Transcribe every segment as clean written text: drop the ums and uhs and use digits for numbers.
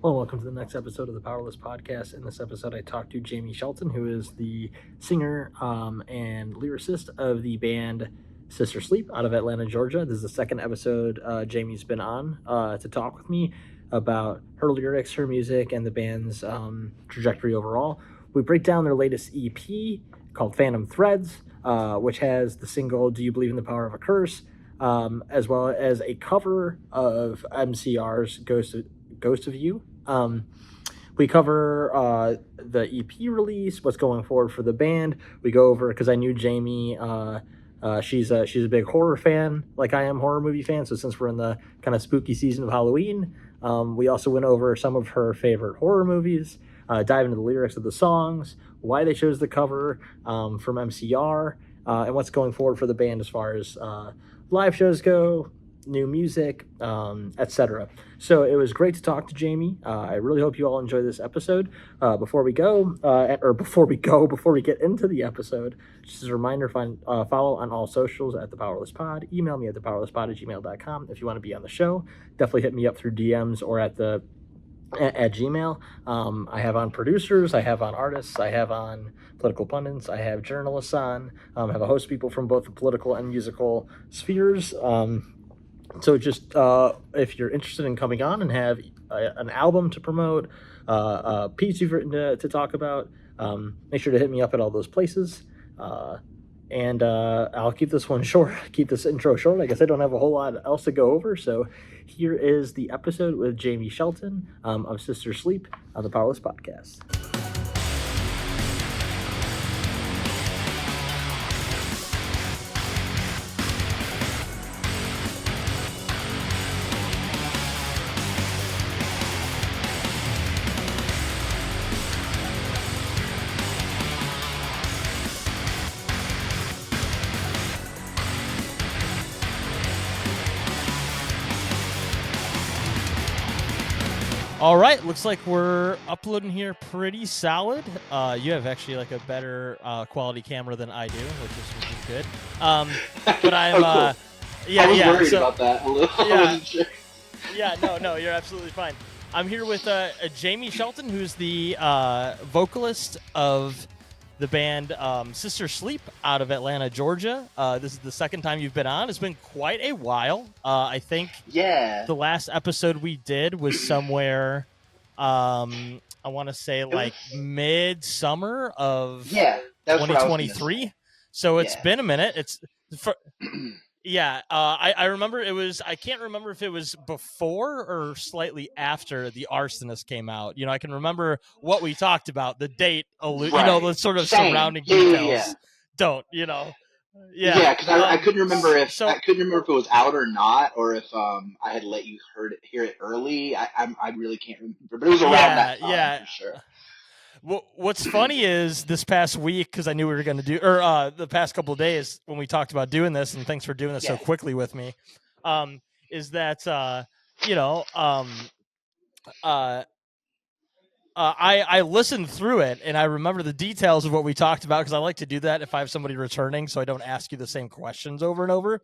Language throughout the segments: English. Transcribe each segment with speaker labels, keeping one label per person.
Speaker 1: Well, welcome to the next episode of the Powerless Podcast. In this episode, I talked to Jamie Shelton, who is the singer and lyricist of the band Sister Sleep out of Atlanta, Georgia. This is the second episode Jamie's been on to talk with me about her lyrics, her music, and the band's trajectory overall. We break down their latest EP called Phantom Threads, which has the single Do You Believe in the Power of a Curse, as well as a cover of MCR's Ghost of You. We cover the EP release, what's going forward for the band. We go over, because I knew Jamie, she's a big horror fan, like I am, horror movie fan. So since we're in the kind of spooky season of Halloween, we also went over some of her favorite horror movies, dive into the lyrics of the songs, why they chose the cover from MCR, and what's going forward for the band as far as live shows go, new music, etc. So it was great to talk to Jamie. I really hope you all enjoy this episode. Before we get into the episode, just as a reminder, follow on all socials at The Powerless Pod. Email me at thepowerlesspod@gmail.com if you want to be on the show. Definitely hit me up through DMs or at Gmail. I have on producers, I have on artists, I have on political pundits, I have journalists on, I have a host of people from both the political and musical spheres. So just if you're interested in coming on and have an album to promote, a piece you've written to talk about, make sure to hit me up at all those places. And I'll keep this one short, keep this intro short. I guess I don't have a whole lot else to go over. So here is the episode with Jamie Shelton of Sister Sleep on the Powerless Podcast. All right, looks like we're uploading here pretty solid. You have actually like a better quality camera than I do, which is good. But I'm,
Speaker 2: cool.
Speaker 1: Yeah,
Speaker 2: I was
Speaker 1: yeah.
Speaker 2: worried
Speaker 1: So,
Speaker 2: about that a little.
Speaker 1: Yeah.
Speaker 2: I wasn't sure.
Speaker 1: Yeah, no, you're absolutely fine. I'm here with Jamie Shelton, who's the vocalist of the band Sister Sleep out of Atlanta, Georgia. This is the second time you've been on. It's been quite a while. I think the last episode we did was somewhere, I want to say like midsummer of 2023. So it's been a minute. It's for, yeah. I remember it was. I can't remember if it was before or slightly after the Arsonist came out. You know, I can remember what we talked about, the date, you know, the sort of surrounding details. Don't, you know.
Speaker 2: Yeah, because I couldn't remember if it was out or not, or if I had let you hear it early. I really can't remember, but it was around that time for sure.
Speaker 1: What's funny is this past week, because I knew we were going to do, or the past couple of days when we talked about doing this, and thanks for doing this so quickly with me, is that, you know, I listened through it and I remember the details of what we talked about, because I like to do that if I have somebody returning so I don't ask you the same questions over and over.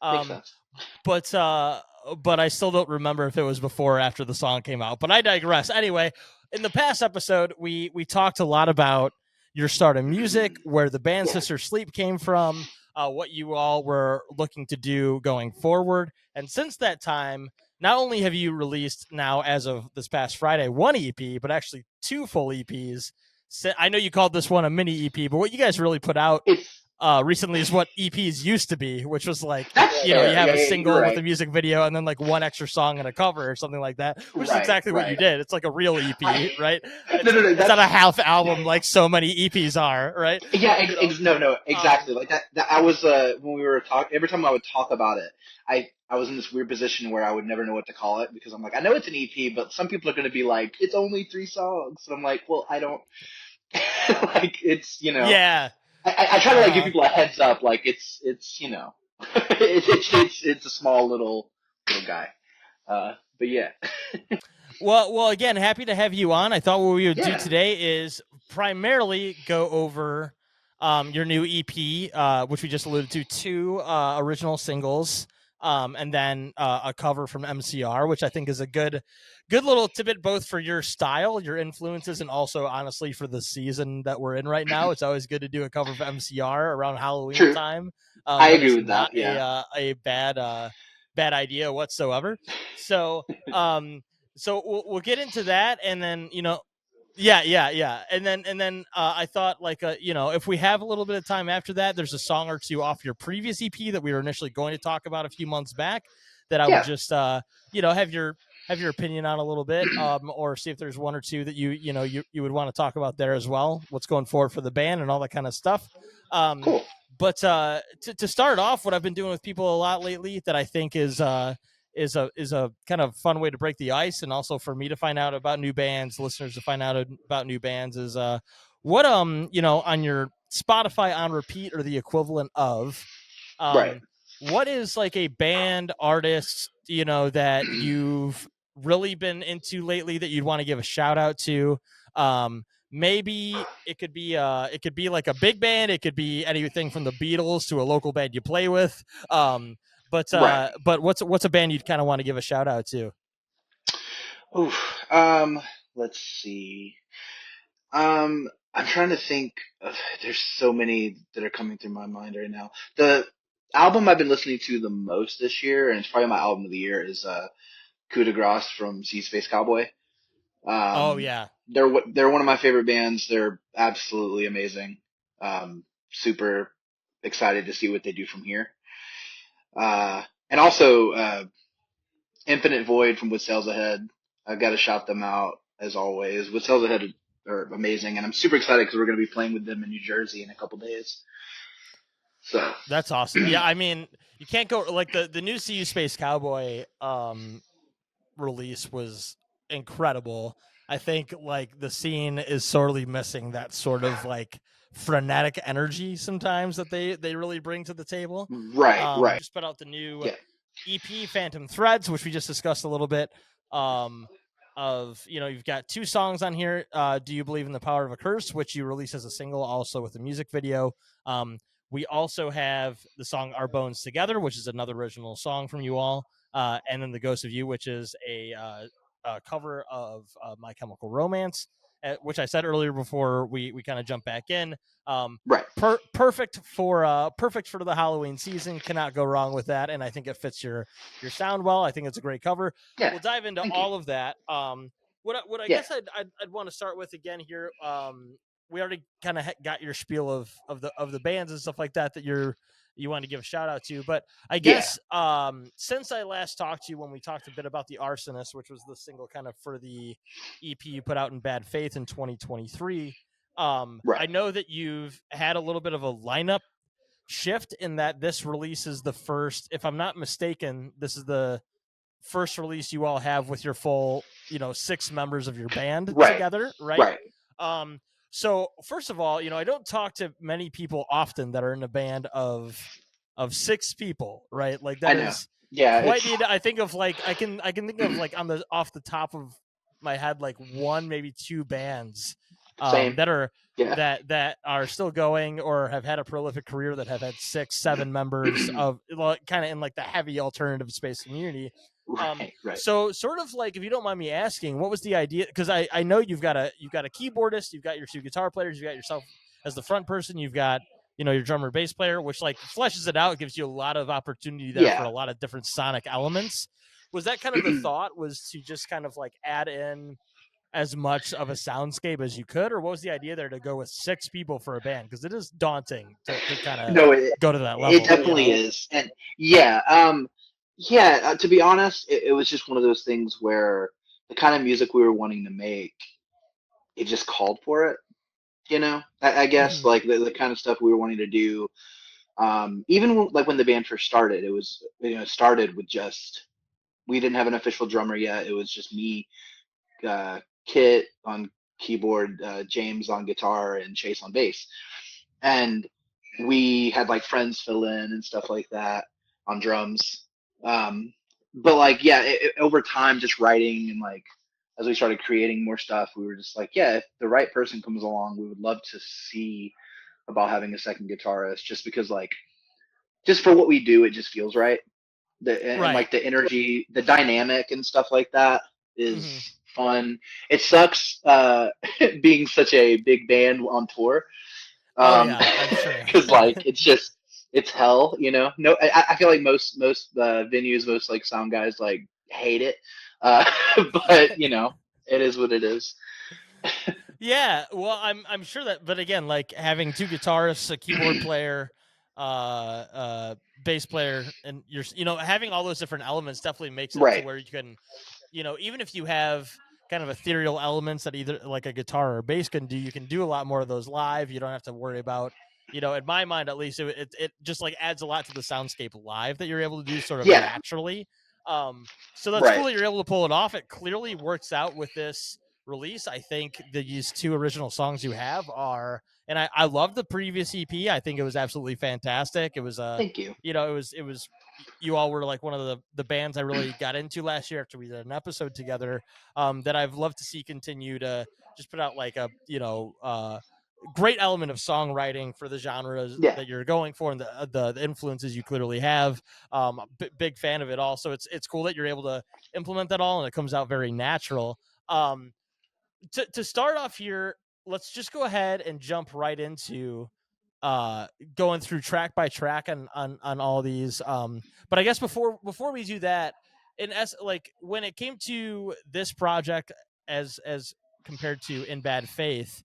Speaker 1: But I still don't remember if it was before or after the song came out. But I digress. Anyway, in the past episode, we talked a lot about your start in music, where the band Sister Sleep came from, what you all were looking to do going forward. And since that time, not only have you released now, as of this past Friday, one EP, but actually two full EPs. I know you called this one a mini EP, but what you guys really put out recently is what EPs used to be, which was like, you have a single with a music video and then like one extra song and a cover or something like that, which is exactly what you did. It's like a real EP, right? It's not a half album like so many EPs are, right?
Speaker 2: Yeah, exactly. Like that I was, when we were talking, every time I would talk about it, I was in this weird position where I would never know what to call it, because I'm like, I know it's an EP, but some people are going to be like, it's only 3 songs. And I'm like, well, I don't, like, it's, you know.
Speaker 1: Yeah.
Speaker 2: I try to like give people a heads up, like it's you know, it's a small little guy, but yeah.
Speaker 1: Well, again, happy to have you on. I thought what we would do today is primarily go over your new EP, which we just alluded to, 2 original singles and then a cover from MCR, which I think is a good little tidbit both for your style, your influences, and also honestly for the season that we're in right now. It's always good to do a cover of MCR around Halloween
Speaker 2: True.
Speaker 1: time.
Speaker 2: I
Speaker 1: That
Speaker 2: agree
Speaker 1: is
Speaker 2: with that.
Speaker 1: not
Speaker 2: Yeah.
Speaker 1: a bad idea whatsoever. So we'll get into that, and then yeah. And then I thought like if we have a little bit of time after that, there's a song or two off your previous EP that we were initially going to talk about a few months back that I would
Speaker 2: Yeah.
Speaker 1: just have your opinion on a little bit, or see if there's one or two that you would want to talk about there as well. What's going forward for the band and all that kind of stuff. Um,
Speaker 2: Cool.
Speaker 1: but to start off, what I've been doing with people a lot lately that I think is a kind of fun way to break the ice, and also for me to find out about new bands, listeners to find out about new bands, is what on your Spotify on repeat or the equivalent of,
Speaker 2: Right.
Speaker 1: what is like a band artist that you've really been into lately that you'd want to give a shout out to? Maybe it could be like a big band, it could be anything from the Beatles to a local band you play with.
Speaker 2: Right.
Speaker 1: But what's a band you'd kind of want to give a shout out to?
Speaker 2: Oof. Let's see. I'm trying to think of, there's so many that are coming through my mind right now. The album I've been listening to the most this year, and it's probably my album of the year, is Coup de Grace from Sea Space Cowboy.
Speaker 1: Oh
Speaker 2: Um,
Speaker 1: yeah,
Speaker 2: they're one of my favorite bands. They're absolutely amazing. Super excited to see what they do from here. And also Infinite Void from What Sails Ahead. I've got to shout them out as always. What Sails Ahead are amazing, and I'm super excited because we're going to be playing with them in New Jersey in a couple days. So
Speaker 1: that's awesome. Yeah, I mean, you can't go like the new CU Space Cowboy release was incredible. I think like the scene is sorely missing that sort of like frenetic energy sometimes that they really bring to the table.
Speaker 2: right,
Speaker 1: Just put out the new
Speaker 2: yeah,
Speaker 1: EP Phantom Threads, which we just discussed a little bit. Um, of you've got two songs on here. Do You Believe in the Power of a Curse, which you released as a single, also with a music video. We also have the song Our Bones Together, which is another original song from you all. And then The Ghost of You, which is a cover of My Chemical Romance, which I said earlier before we kind of jump back in.
Speaker 2: right,
Speaker 1: Perfect for the Halloween season. Cannot go wrong with that, and I think it fits your sound well. I think it's a great cover.
Speaker 2: yeah.
Speaker 1: We'll dive into
Speaker 2: Thank you.
Speaker 1: all of that. What I
Speaker 2: Yeah,
Speaker 1: guess I'd want to start with again here. We already kind of got your spiel of the bands and stuff like that you want to give a shout out to, but I
Speaker 2: yeah,
Speaker 1: guess since I last talked to you, when we talked a bit about The Arsonist, which was the single kind of for the EP you put out in Bad Faith in 2023,
Speaker 2: right,
Speaker 1: I know that you've had a little bit of a lineup shift in that this release is the first, if I'm not mistaken, this is the first release you all have with your full, six members of your band
Speaker 2: right,
Speaker 1: together, right?
Speaker 2: right.
Speaker 1: Um, so first of all, I don't talk to many people often that are in a band of six people, right? Like
Speaker 2: I
Speaker 1: that
Speaker 2: know.
Speaker 1: is
Speaker 2: Yeah,
Speaker 1: quite
Speaker 2: it's
Speaker 1: neat. I think of like I can think of like on the off the top of my head like one maybe two bands
Speaker 2: same.
Speaker 1: that are
Speaker 2: Yeah,
Speaker 1: that are still going or have had a prolific career that have had 6-7 members of kind of in like the heavy alternative space community.
Speaker 2: right.
Speaker 1: So sort of like, if you don't mind me asking, what was the idea? Because I know you've got a keyboardist, you've got your two guitar players, you've got yourself as the front person, you've got your drummer bass player, which like fleshes it out, gives you a lot of opportunity there for
Speaker 2: Yeah.
Speaker 1: a lot of different sonic elements. Was that kind of the thought, was to just kind of like add in as much of a soundscape as you could, or what was the idea there to go with six people for a band? Because it is daunting to kind of
Speaker 2: No,
Speaker 1: go to that
Speaker 2: it
Speaker 1: level,
Speaker 2: definitely is, and yeah, yeah. To be honest, it was just one of those things where the kind of music we were wanting to make, it just called for it. I guess
Speaker 1: Mm-hmm.
Speaker 2: like the kind of stuff we were wanting to do. Even like when the band first started, it was started with just, we didn't have an official drummer yet. It was just me, Kit on keyboard, James on guitar, and Chase on bass. And we had like friends fill in and stuff like that on drums. But like, yeah, over time, just writing and like as we started creating more stuff, we were just like, yeah, if the right person comes along, we would love to see about having a second guitarist, just because like just for what we do, it just feels right. and
Speaker 1: Right.
Speaker 2: like the energy, the dynamic and stuff like that is
Speaker 1: Hmm.
Speaker 2: fun. It sucks being such a big band on tour,
Speaker 1: Oh yeah, I'm sure.
Speaker 2: because like it's hell, you know. No, I feel like most venues, most like sound guys like hate it, uh, but you know, it is what it is.
Speaker 1: Yeah, well, I'm sure that, but again, like having two guitarists, a keyboard player, bass player, and having all those different elements definitely makes it to
Speaker 2: Right.
Speaker 1: where you can, even if you have kind of ethereal elements that either like a guitar or a bass can do, you can do a lot more of those live. You don't have to worry about, in my mind at least, it just like adds a lot to the soundscape live that you're able to do sort of
Speaker 2: Yeah.
Speaker 1: naturally. So that's cool
Speaker 2: Right.
Speaker 1: that you're able to pull it off. It clearly works out with this release. I think these two original songs you have are, and I love the previous EP. I think it was absolutely fantastic. It was
Speaker 2: Thank you.
Speaker 1: it was you all were like one of the bands I really got into last year after we did an episode together. That I've loved to see continue to just put out like a great element of songwriting for the genres
Speaker 2: Yeah.
Speaker 1: that you're going for and the influences you clearly have. Big fan of it all. So it's cool that you're able to implement that all and it comes out very natural. Um, to start off here, let's just go ahead and jump right into uh going through track by track on all these. But I guess before we do that, like when it came to this project as compared to In Bad Faith,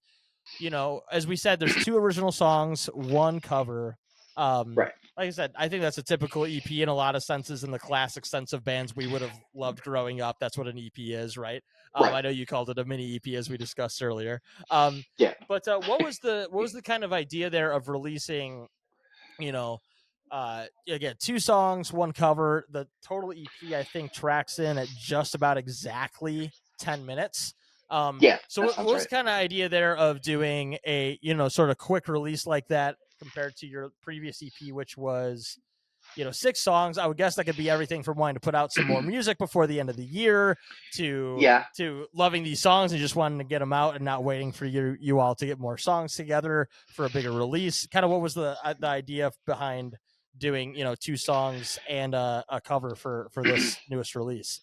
Speaker 1: as we said, there's two original songs, one cover.
Speaker 2: Right.
Speaker 1: Like I said, I think that's a typical EP in a lot of senses. In the classic sense of bands we would have loved growing up, that's what an EP is, right?
Speaker 2: Right.
Speaker 1: I know you called it a mini EP as we discussed earlier. Um,
Speaker 2: Yeah.
Speaker 1: but what was the kind of idea there of releasing, you know, again, two songs, one cover. The total EP I think tracks in at just about exactly 10 minutes.
Speaker 2: Yeah.
Speaker 1: So
Speaker 2: That
Speaker 1: what
Speaker 2: sounds
Speaker 1: was
Speaker 2: right.
Speaker 1: the kind of idea there of doing a, sort of quick release like that compared to your previous EP, which was, six songs? I would guess that could be everything from wanting to put out some more music before the end of the year to
Speaker 2: Yeah.
Speaker 1: loving these songs and just wanting to get them out and not waiting for you all to get more songs together for a bigger release. Kind of what was the idea behind doing, two songs and a cover for this newest release?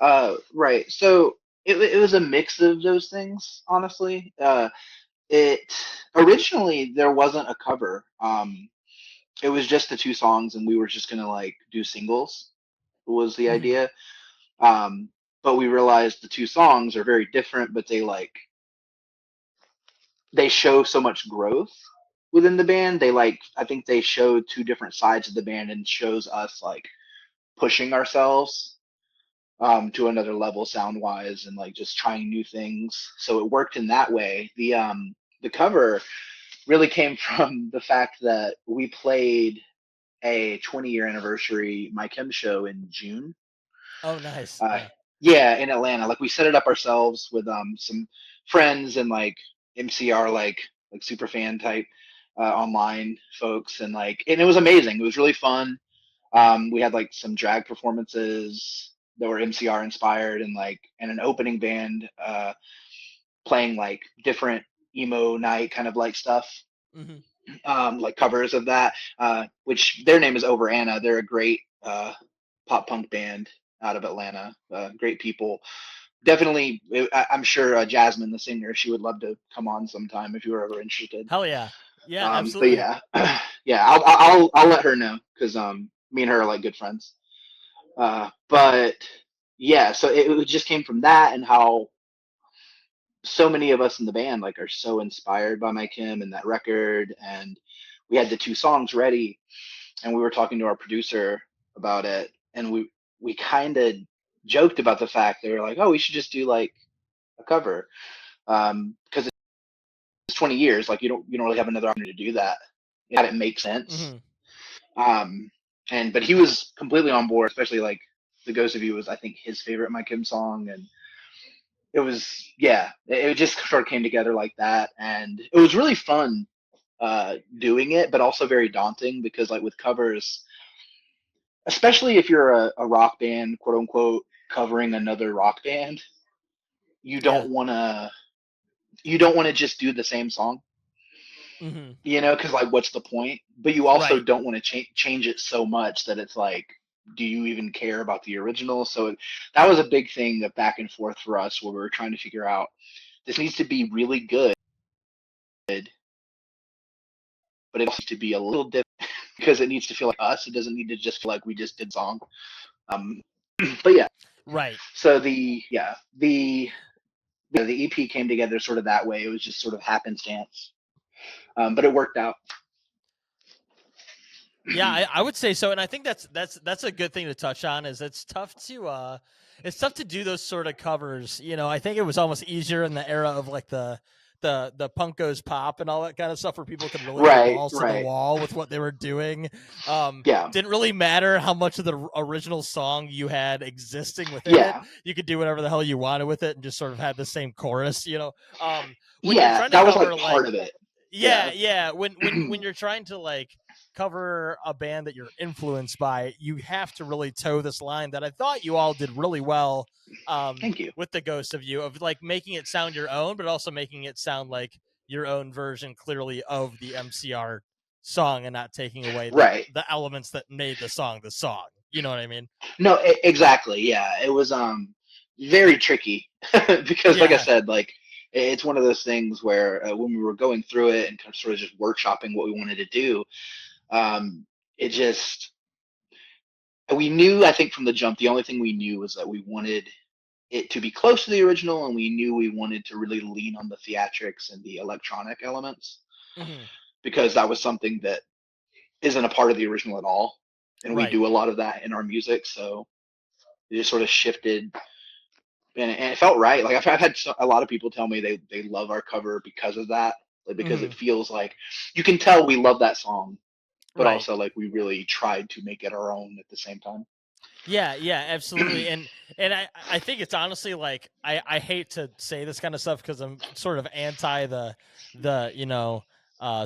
Speaker 2: Right. So it was a mix of those things, honestly. It originally there wasn't a cover. It was just the two songs, and we were just gonna like do singles. Was the
Speaker 1: Mm-hmm.
Speaker 2: idea. Um, but we realized the two songs are very different, but they show so much growth within the band. I think they show two different sides of the band and shows us like pushing ourselves to another level sound wise and like just trying new things. So it worked in that way. The cover really came from the fact that we played a 20-year anniversary My Chem show in June.
Speaker 1: Oh, nice.
Speaker 2: Uh,
Speaker 1: Yeah.
Speaker 2: yeah, in Atlanta. Like we set it up ourselves with some friends and like MCR like super fan type online folks and it was amazing. It was really fun. We had like some drag performances that were MCR inspired and an opening band playing like different emo night kind of like stuff,
Speaker 1: Mm-hmm.
Speaker 2: like covers of that, which their name is Over Anna. They're a great pop punk band out of Atlanta. Great people. Definitely, I'm sure Jasmine, the singer, she would love to come on sometime if you were ever interested.
Speaker 1: Hell yeah. Yeah,
Speaker 2: But
Speaker 1: absolutely.
Speaker 2: yeah, yeah, I'll let her know because me and her are like good friends. But yeah, so it just came from that and how so many of us in the band like are so inspired by My Kim and that record, and we had the two songs ready, and we were talking to our producer about it, and we kind of joked about the fact they were like, oh, we should just do like a cover, because it's 20 years, like you don't really have another opportunity to do that. It makes sense.
Speaker 1: Mm-hmm.
Speaker 2: Um, and but he was completely on board, especially like the Ghost of You was I think his favorite My Kim song, and it was yeah, it just sort of came together like that, and it was really fun doing it, but also very daunting because like with covers, especially if you're a rock band, quote unquote, covering another rock band, you
Speaker 1: Yeah.
Speaker 2: don't want to you don't want to just do the same song,
Speaker 1: Mm-hmm.
Speaker 2: because like what's the point? But you also
Speaker 1: Right.
Speaker 2: don't want to change it so much that it's like do you even care about the original? So that was a big thing of back and forth for us, where we were trying to figure out, this needs to be really good, but it needs to be a little different because it needs to feel like us. It doesn't need to just feel like we just did a song. But yeah,
Speaker 1: Right.
Speaker 2: so the EP came together sort of that way. It was just sort of happenstance, but it worked out.
Speaker 1: Yeah, I would say so, and I think that's a good thing to touch on. Is it's tough to do those sort of covers. You know, I think it was almost easier in the era of like the punk goes pop and all that kind of stuff, where people could really go balls to the wall with what they were doing.
Speaker 2: Yeah.
Speaker 1: Didn't really matter how much of the original song you had existing within it. You could do whatever the hell you wanted with it and just sort of had the same chorus. You know, when you're trying to
Speaker 2: that was
Speaker 1: cover,
Speaker 2: like part of it.
Speaker 1: Yeah. When you're trying to like cover a band that you're influenced by, you have to really toe this line that I thought you all did really well.
Speaker 2: Thank you.
Speaker 1: With the Ghost of You, of like making it sound your own, but also making it sound like your own version, clearly, of the MCR song, and not taking away the elements that made the song the song. You know what I mean?
Speaker 2: No, exactly. Yeah, it was very tricky because, like I said, like it's one of those things where when we were going through it and kind of sort of just workshopping what we wanted to do, it just, we knew, I think from the jump, the only thing we knew was that we wanted it to be close to the original, and we knew we wanted to really lean on the theatrics and the electronic elements, because that was something that isn't a part of the original at all, and we do a lot of that in our music. So it just sort of shifted, and it felt right. Like I've had a lot of people tell me they love our cover because of that, like, because it feels like you can tell we love that song, but also like we really tried to make it our own at the same time.
Speaker 1: Yeah, absolutely. And I think it's honestly like, I hate to say this kind of stuff because I'm sort of anti the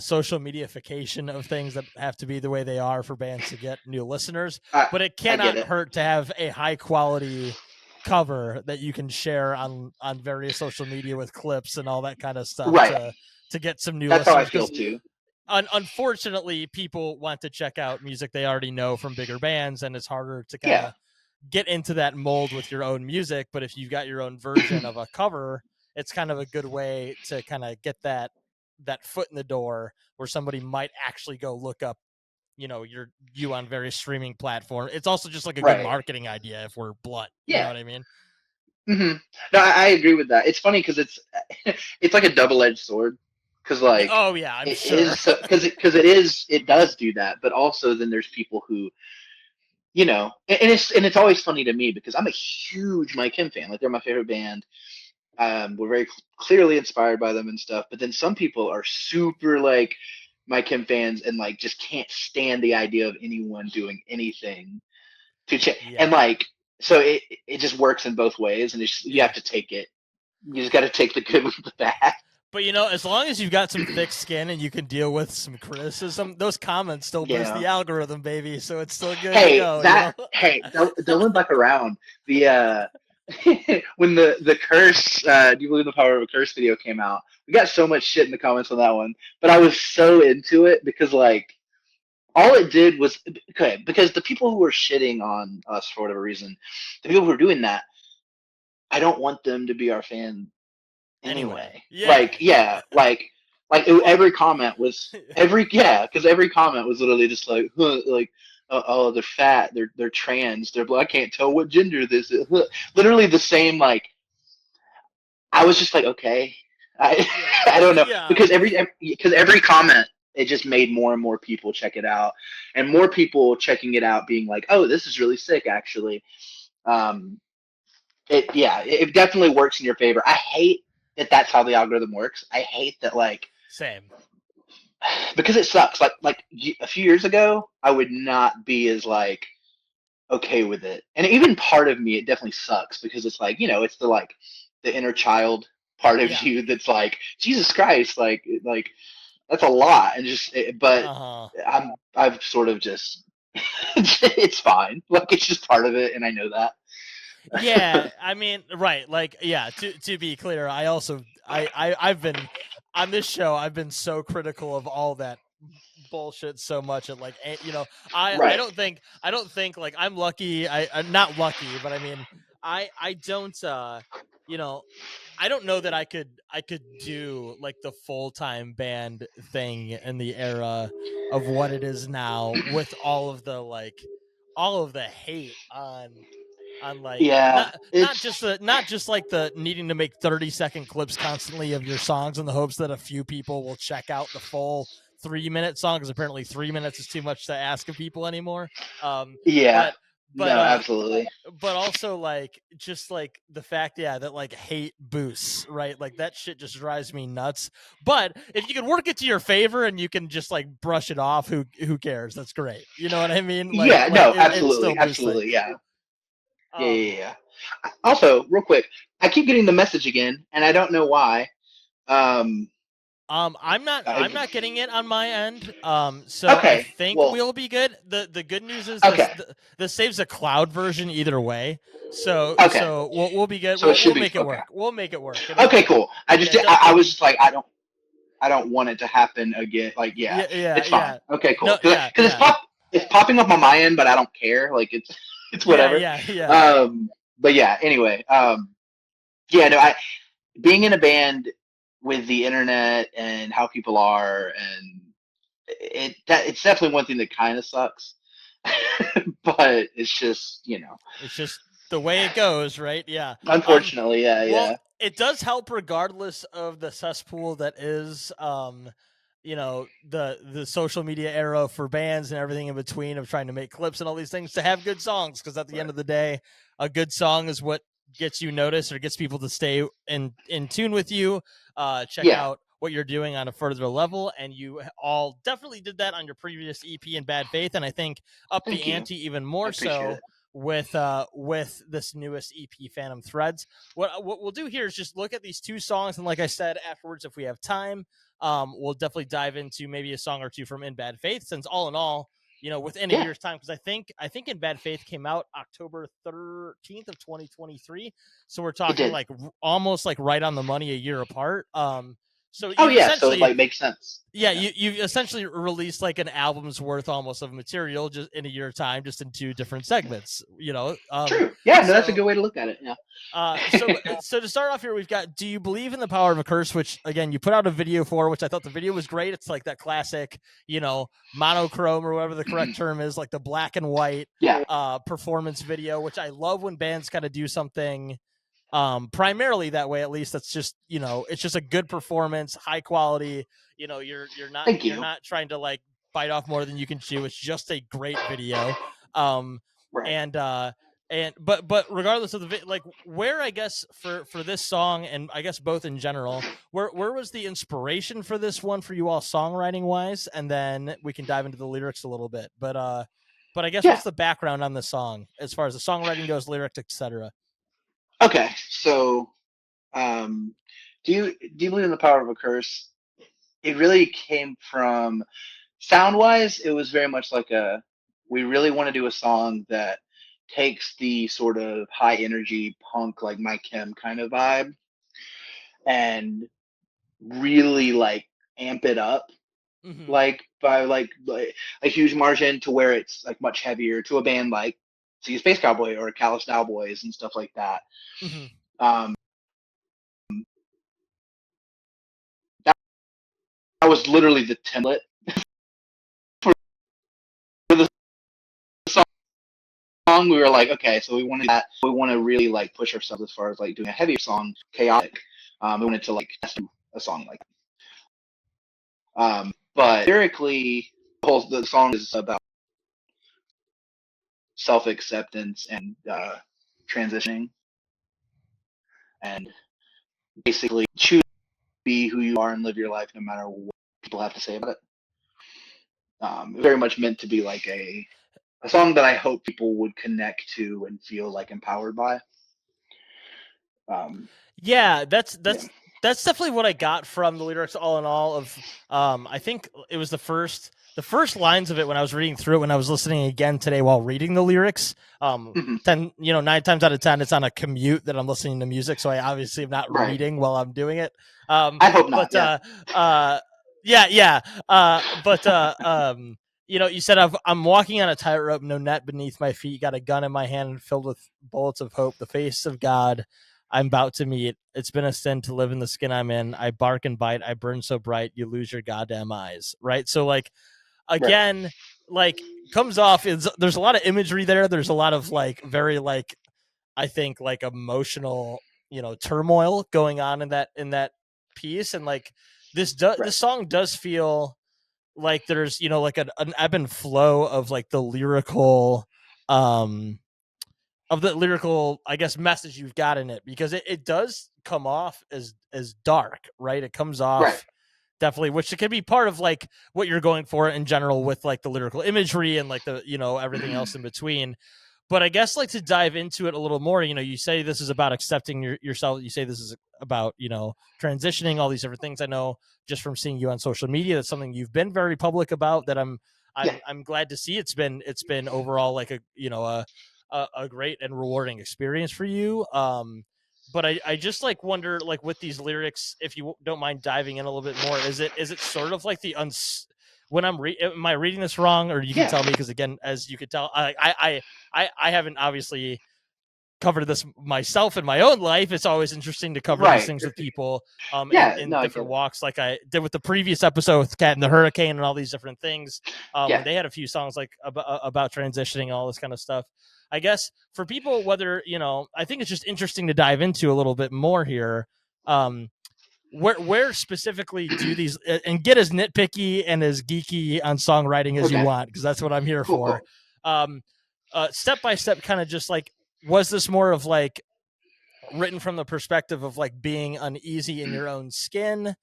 Speaker 1: social mediaification of things that have to be the way they are for bands to get new listeners. But it cannot hurt to have a high quality cover that you can share on various social media with clips and all that kind of stuff to get some new listeners.
Speaker 2: That's how I feel too.
Speaker 1: Unfortunately, people want to check out music they already know from bigger bands, and it's harder to kind of get into that mold with your own music. But if you've got your own version of a cover, it's kind of a good way to kind of get that foot in the door where somebody might actually go look up, you on various streaming platforms. It's also just like a good marketing idea, if we're blunt. You know what I mean?
Speaker 2: No, I agree with that. It's funny because it's like a double-edged sword. Because like,
Speaker 1: I'm sure.
Speaker 2: It does do that, but also then there's people who, and it's always funny to me because I'm a huge My Chem fan. Like, they're my favorite band. We're very clearly inspired by them and stuff. But then some people are super like My Chem fans and like just can't stand the idea of anyone doing anything to change. And like, so it just works in both ways, and you have to take it. You just got to take the good with the bad.
Speaker 1: But as long as you've got some thick skin and you can deal with some criticism, those comments still boost the algorithm, baby. So it's still good to go.
Speaker 2: They'll went back around. The when the curse, do you believe in the power of a curse video came out? We got so much shit in the comments on that one, but I was so into it because like all it did was because the people who were shitting on us for whatever reason, the people who were doing that, I don't want them to be our fan. Anyway, every comment was because every comment was literally just like, oh, they're fat, they're trans, they're black, I can't tell what gender this is. Literally the same. Like, I was just like, okay, I don't know, because every comment, it just made more and more people check it out, and more people checking it out being like, oh, this is really sick, actually. It definitely works in your favor. I hate that's how the algorithm works. I hate that, like,
Speaker 1: same,
Speaker 2: because it sucks. Like a few years ago, I would not be as like okay with it, and even part of me, it definitely sucks because it's like, it's the inner child part of you that's like, Jesus Christ, like that's a lot, and I've sort of just it's fine, like it's just part of it, and I know that.
Speaker 1: Yeah, I mean, right. Like, to be clear, I also, I've been on this show, I've been so critical of all that
Speaker 3: bullshit so much at like, you know, I
Speaker 2: Right.
Speaker 3: I don't think like I'm lucky. I'm not lucky, but I mean, I don't you know, I don't know that I could do like the full-time band thing in the era of what it is now with all of the hate on like
Speaker 2: Yeah,
Speaker 3: not
Speaker 2: it's
Speaker 3: just like the needing to make 30-second clips constantly of your songs in the hopes that a few people will check out the full 3-minute song, because apparently 3 minutes is too much to ask of people anymore.
Speaker 2: yeah.
Speaker 3: But
Speaker 2: No, absolutely.
Speaker 3: but also like just like the fact, yeah, that like hate boosts, right? Like that shit just drives me nuts. But if you can work it to your favor and you can just like brush it off, who cares? That's great. You know what I mean?
Speaker 2: Yeah, no,
Speaker 3: It still
Speaker 2: absolutely,
Speaker 3: boosts
Speaker 2: absolutely,
Speaker 3: things.
Speaker 2: yeah. Yeah,
Speaker 3: Um,
Speaker 2: yeah, yeah. Also, real quick, I keep getting the message again, and I don't know why. Um,
Speaker 3: I'm
Speaker 2: I,
Speaker 3: not getting it on my end. So I
Speaker 2: okay,
Speaker 3: think
Speaker 2: well,
Speaker 3: we'll be good. The good news is
Speaker 2: okay,
Speaker 3: this saves a cloud version either way. So
Speaker 2: okay.
Speaker 3: we'll be good.
Speaker 2: So it should
Speaker 3: We'll
Speaker 2: be
Speaker 3: make it
Speaker 2: okay.
Speaker 3: work. We'll make it work. It'll be
Speaker 2: Okay,
Speaker 3: good.
Speaker 2: cool. I just
Speaker 3: Yeah,
Speaker 2: I was just like I don't want it to happen again. Like, yeah, it's fine.
Speaker 3: yeah.
Speaker 2: Okay, cool.
Speaker 3: No,
Speaker 2: Because it's popping up on my end, but I don't care. Like it's whatever.
Speaker 3: yeah.
Speaker 2: But yeah. Anyway. Yeah. No. Being in a band with the internet and how people are, and it's definitely one thing that kind of sucks. But it's just
Speaker 3: It's just the way it goes, right? Yeah.
Speaker 2: unfortunately, yeah,
Speaker 3: Well,
Speaker 2: yeah,
Speaker 3: it does help regardless of the cesspool that is the social media era for bands and everything in between of trying to make clips and all these things to have good songs, because at the end of the day, a good song is what gets you noticed or gets people to stay in tune with you, check
Speaker 2: yeah.
Speaker 3: out what you're doing on a further level, and you all definitely did that on your previous EP in Bad Faith, and I think up the
Speaker 2: Thank you.
Speaker 3: ante even
Speaker 2: I
Speaker 3: more
Speaker 2: appreciate
Speaker 3: so
Speaker 2: it.
Speaker 3: with this newest EP, Phantom Threads. What we'll do here is just look at these two songs, and like I said, afterwards, if we have time, we'll definitely dive into maybe a song or two from In Bad Faith, since all in all, within a
Speaker 2: Yeah,
Speaker 3: year's time, because I think In Bad Faith came out October 13th of 2023, so we're
Speaker 2: it
Speaker 3: talking
Speaker 2: did.
Speaker 3: like almost like right on the money, a year apart. So
Speaker 2: Oh
Speaker 3: you've
Speaker 2: yeah, so it
Speaker 3: essentially,
Speaker 2: like makes sense.
Speaker 3: yeah,
Speaker 2: Yeah.
Speaker 3: you've essentially released like an album's worth almost of material just in a year time, just in two different segments.
Speaker 2: True. Yeah, no, that's a
Speaker 3: So
Speaker 2: good way to look at it. Yeah.
Speaker 3: so to start off here, we've got "Do You Believe in the Power of a Curse," which again you put out a video for, which I thought the video was great. It's like that classic, monochrome or whatever the correct term is, like the black and white
Speaker 2: Yeah.
Speaker 3: performance video, which I love when bands kind of do something primarily that way. At least that's just it's just a good performance, high quality.
Speaker 2: Thank
Speaker 3: You're
Speaker 2: you.
Speaker 3: not trying to like bite off more than you can chew. It's just a great video. um
Speaker 2: Right.
Speaker 3: but regardless of the like, where I guess for this song, and I guess both in general, where was the inspiration for this one for you all songwriting wise, and then we can dive into the lyrics a little bit. But I guess
Speaker 2: Yeah.
Speaker 3: what's the background on the song as far as the songwriting goes, lyrics, etc.
Speaker 2: Okay. So, um, do you believe in the power of a curse? It really came from sound wise. It was very much like we really want to do a song that takes the sort of high energy punk like My Chem kind of vibe and really like amp it up
Speaker 3: Mm-hmm.
Speaker 2: like by like a huge margin to where it's like much heavier to a band like See Space Cowboy or Callous Cowboys and stuff like that.
Speaker 3: Mm-hmm.
Speaker 2: Um, that, that was literally the template for the song. We were like, okay, so we wanted that. We want to really like push ourselves as far as like doing a heavier song, chaotic. We wanted to like test a song like that. But lyrically, the song is about self acceptance and transitioning, and basically choose to be who you are and live your life no matter what people have to say about it. Very much meant to be like a song that I hope people would connect to and feel like empowered by. Um,
Speaker 3: Yeah,
Speaker 2: yeah.
Speaker 3: that's definitely what I got from the lyrics. All in all, of I think it was the first lines of it when I was reading through it, when I was listening again today while reading the lyrics.
Speaker 2: Mm-hmm.
Speaker 3: 9 times out of 10, it's on a commute that I'm listening to music, so I obviously am not
Speaker 2: Right.
Speaker 3: reading while I'm doing it.
Speaker 2: I hope not.
Speaker 3: But
Speaker 2: Yeah.
Speaker 3: Yeah. You said I'm walking on a tightrope, no net beneath my feet, got a gun in my hand filled with bullets of hope, the face of God I'm about to meet. It's been a sin to live in the skin I'm in. I bark and bite, I burn so bright, you lose your goddamn eyes. Right? So like
Speaker 2: Right.
Speaker 3: again, like comes off is there's a lot of imagery there. There's a lot of like very like I think like emotional, turmoil going on in that piece. And like
Speaker 2: Right.
Speaker 3: this song does feel like there's like an ebb and flow of like the lyrical um I guess message you've got in it, because it does come off as dark, right? It comes
Speaker 2: Right.
Speaker 3: off definitely, which it can be part of like what you're going for in general with like the lyrical imagery and like the everything else in between. But I guess like to dive into it a little more, you say this is about accepting yourself. You say this is about, transitioning, all these different things. I know just from seeing you on social media, that's something you've been very public about, that I'm
Speaker 2: Yeah.
Speaker 3: I'm I'm glad to see. It's been overall like a great and rewarding experience for you. But I just like wonder, like with these lyrics, if you don't mind diving in a little bit more, is it sort of like when am I reading this wrong, or you can
Speaker 2: Yeah.
Speaker 3: tell me, because again, as you could tell, I haven't obviously covered this myself in my own life. It's always interesting to cover these
Speaker 2: Right.
Speaker 3: things with people
Speaker 2: Yeah.
Speaker 3: in
Speaker 2: No, I get
Speaker 3: different
Speaker 2: it.
Speaker 3: walks, like I did with the previous episode with Cat and the Hurricane and all these different things.
Speaker 2: Yeah.
Speaker 3: When they had a few songs like about transitioning and all this kind of stuff. I guess for people, whether I think it's just interesting to dive into a little bit more here. Where specifically do these, and get as nitpicky and as geeky on songwriting as you
Speaker 2: Okay.
Speaker 3: want, because that's what I'm here
Speaker 2: Cool.
Speaker 3: for.
Speaker 2: Cool.
Speaker 3: Step by step, kind of just like, was this more of like written from the perspective of like being uneasy in your own skin,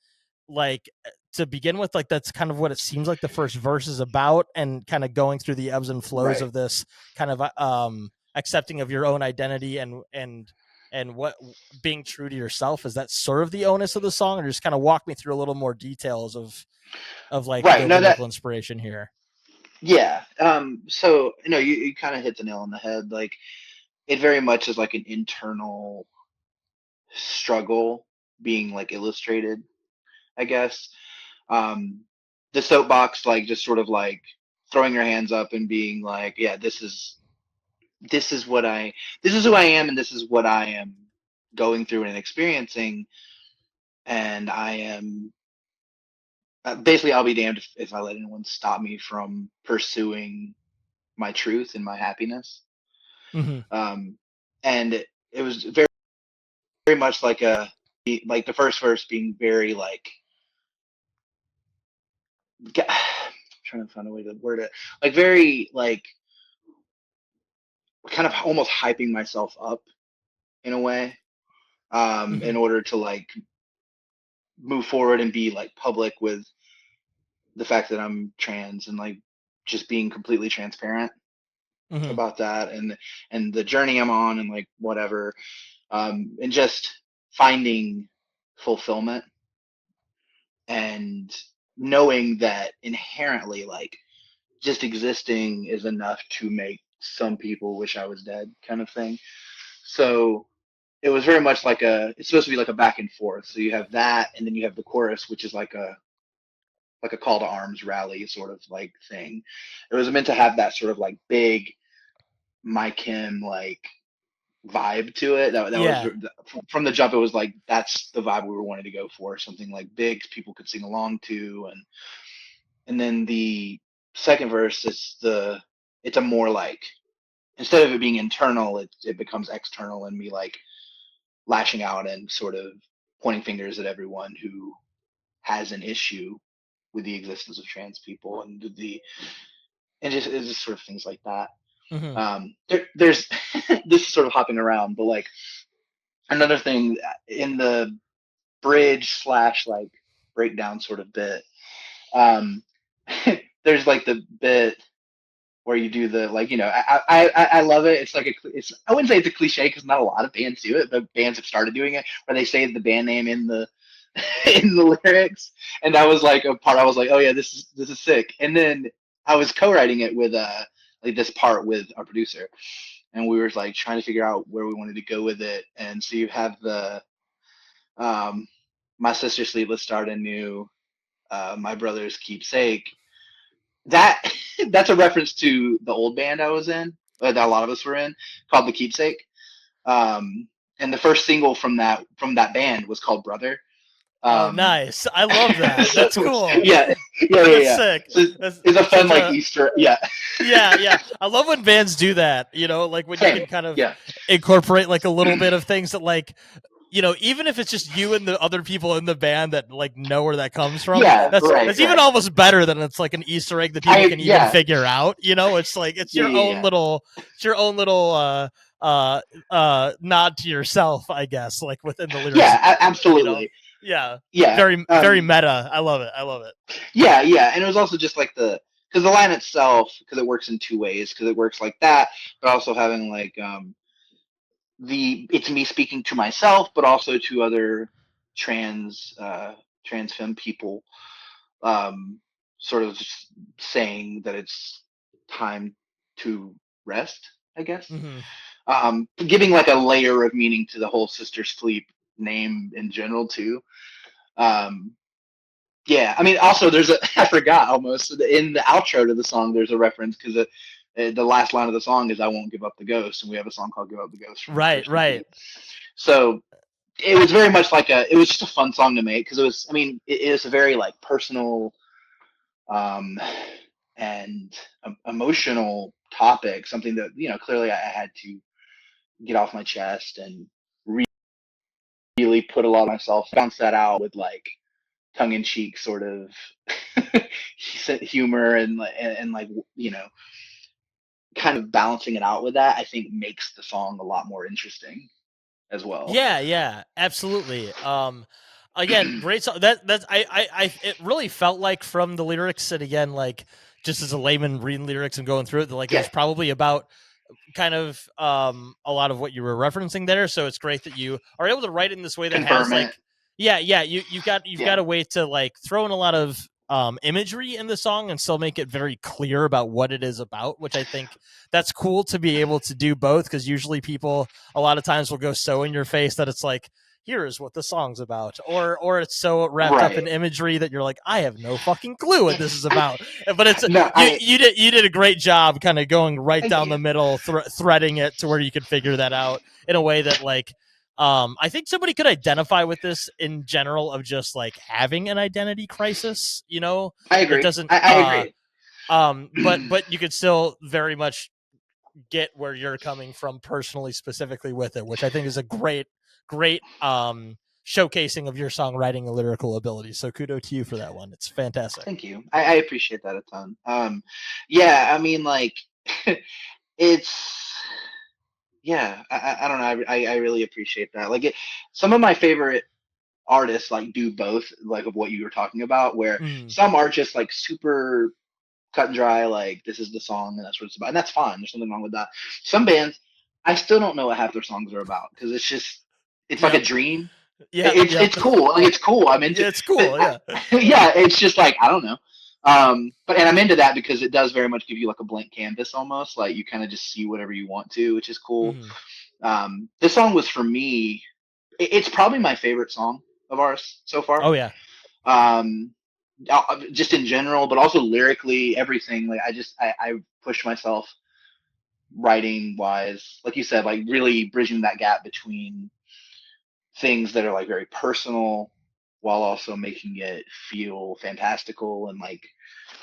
Speaker 3: like to begin with? Like that's kind of what it seems like the first verse is about, and kind of going through the ebbs and flows
Speaker 2: Right.
Speaker 3: of this kind of accepting of your own identity and what being true to yourself. Is that sort of the onus of the song, or just kind of walk me through a little more details of like
Speaker 2: Right.
Speaker 3: the
Speaker 2: No, that.
Speaker 3: lyrical inspiration here?
Speaker 2: Yeah. So you kind of hit the nail on the head. Like it very much is like an internal struggle being like illustrated, I guess. Um, the soapbox, like just sort of like throwing your hands up and being like, yeah, this is what this is who I am, and this is what I am going through and experiencing, and I am basically I'll be damned if I let anyone stop me from pursuing my truth and my happiness.
Speaker 3: Mm-hmm.
Speaker 2: And it was very, very much like like the first verse being very like I'm trying to find a way to word it, like very like kind of almost hyping myself up in a way,
Speaker 3: Mm-hmm.
Speaker 2: in order to like move forward and be like public with the fact that I'm trans, and like just being completely transparent
Speaker 3: Mm-hmm.
Speaker 2: about that, and the journey I'm on, and like whatever, and just finding fulfillment, and knowing that inherently like just existing is enough to make some people wish I was dead, kind of thing. So it was very much like it's supposed to be like a back and forth. So you have that, and then you have the chorus, which is like a call to arms rally sort of like thing. It was meant to have that sort of like big My Kim like vibe to it. That was
Speaker 3: Yeah.
Speaker 2: from the jump. It was like that's the vibe we were wanting to go for, something like big people could sing along to, and then the second verse is it's a more like, instead of it being internal, it becomes external, and me like lashing out and sort of pointing fingers at everyone who has an issue with the existence of trans people, and just it's just sort of things like that.
Speaker 3: Mm-hmm.
Speaker 2: There's this is sort of hopping around, but like another thing in the bridge slash like breakdown sort of bit, um, there's like the bit where you do the like I love it. It's like it's I wouldn't say it's a cliche because not a lot of bands do it, but bands have started doing it where they say the band name in the in the lyrics, and that was like a part I was like, oh yeah, this is sick. And then I was co-writing it with like this part with our producer, and we were like trying to figure out where we wanted to go with it. And so you have the my sister sleep, let's start anew, My Brother's Keepsake. That's a reference to the old band I was in, that a lot of us were in, called The Keepsake. And the first single from that band was called Brother.
Speaker 3: Oh, nice! I love that.
Speaker 2: So,
Speaker 3: That's cool.
Speaker 2: Yeah.
Speaker 3: That's sick.
Speaker 2: So it's a fun like Easter. Yeah.
Speaker 3: Yeah. I love when bands do that. Like when
Speaker 2: Same.
Speaker 3: you can kind of
Speaker 2: Yeah.
Speaker 3: incorporate like a little bit of things that like. Even if it's just you and the other people in the band that like know where that comes from, that's even almost better than it's like an Easter egg that people can even figure out. It's like it's your own little nod to yourself, I guess, like within the lyrics.
Speaker 2: Yeah, absolutely.
Speaker 3: Yeah.
Speaker 2: Yeah.
Speaker 3: Very meta. I love it.
Speaker 2: Yeah, and it was also just like because the line itself, because it works in two ways, because it works like that, but also having like it's me speaking to myself, but also to other trans femme people, sort of saying that it's time to rest, I guess.
Speaker 3: Mm-hmm.
Speaker 2: Giving like a layer of meaning to the whole Sister Sleep name in general too. Yeah, I mean, also I forgot almost in the outro to the song. There's a reference because the last line of the song is "I won't give up the ghost," and we have a song called "Give Up the Ghost."
Speaker 3: Right.
Speaker 2: So it was very much like it was just a fun song to make because it was. I mean, it is a very like personal, and emotional topic. Something that clearly I had to get off my chest and really put a lot of myself, bounce that out with like tongue-in-cheek sort of humor and like kind of balancing it out with that, I think makes the song a lot more interesting as well.
Speaker 3: Yeah, absolutely. Again, great song. That's it really felt like from the lyrics, and again, like just as a layman reading lyrics and going through it, like it was probably about kind of a lot of what you were referencing there. So it's great that you are able to write it in this way that has like you've got a way to like throw in a lot of imagery in the song and still make it very clear about what it is about, which I think that's cool to be able to do both, because usually people a lot of times will go so in your face that it's like, here's what the song's about, or it's so wrapped up in imagery that you're like, I have no fucking clue what this is about. But it's you did a great job kind of going right down the middle, threading it to where you could figure that out in a way that like I think somebody could identify with this in general of just like having an identity crisis.
Speaker 2: I agree.
Speaker 3: It doesn't.
Speaker 2: I
Speaker 3: agree. But you could still very much get where you're coming from personally, specifically with it, which I think is a great showcasing of your songwriting and lyrical ability. So kudos to you for that one. It's fantastic.
Speaker 2: Thank you. I appreciate that a ton. Yeah, I mean, like, it's. Yeah, I don't know. I really appreciate that. Like, some of my favorite artists like do both, like of what you were talking about, where some are just like super cut and dry, like this is the song and that's what it's about, and that's fine. There's nothing wrong with that. Some bands, I still don't know what half their songs are about because it's like a dream.
Speaker 3: Yeah,
Speaker 2: it's cool. Like it's cool. I'm into.
Speaker 3: It's cool. Yeah.
Speaker 2: Yeah, it's just like I don't know. But I'm into that because it does very much give you like a blank canvas almost. Like you kind of just see whatever you want to, which is cool. This song was for me. It's probably my favorite song of ours so far.
Speaker 3: Oh yeah.
Speaker 2: Just in general, but also lyrically, everything. Like I pushed myself writing wise, like you said, like really bridging that gap between things that are like very personal while also making it feel fantastical and like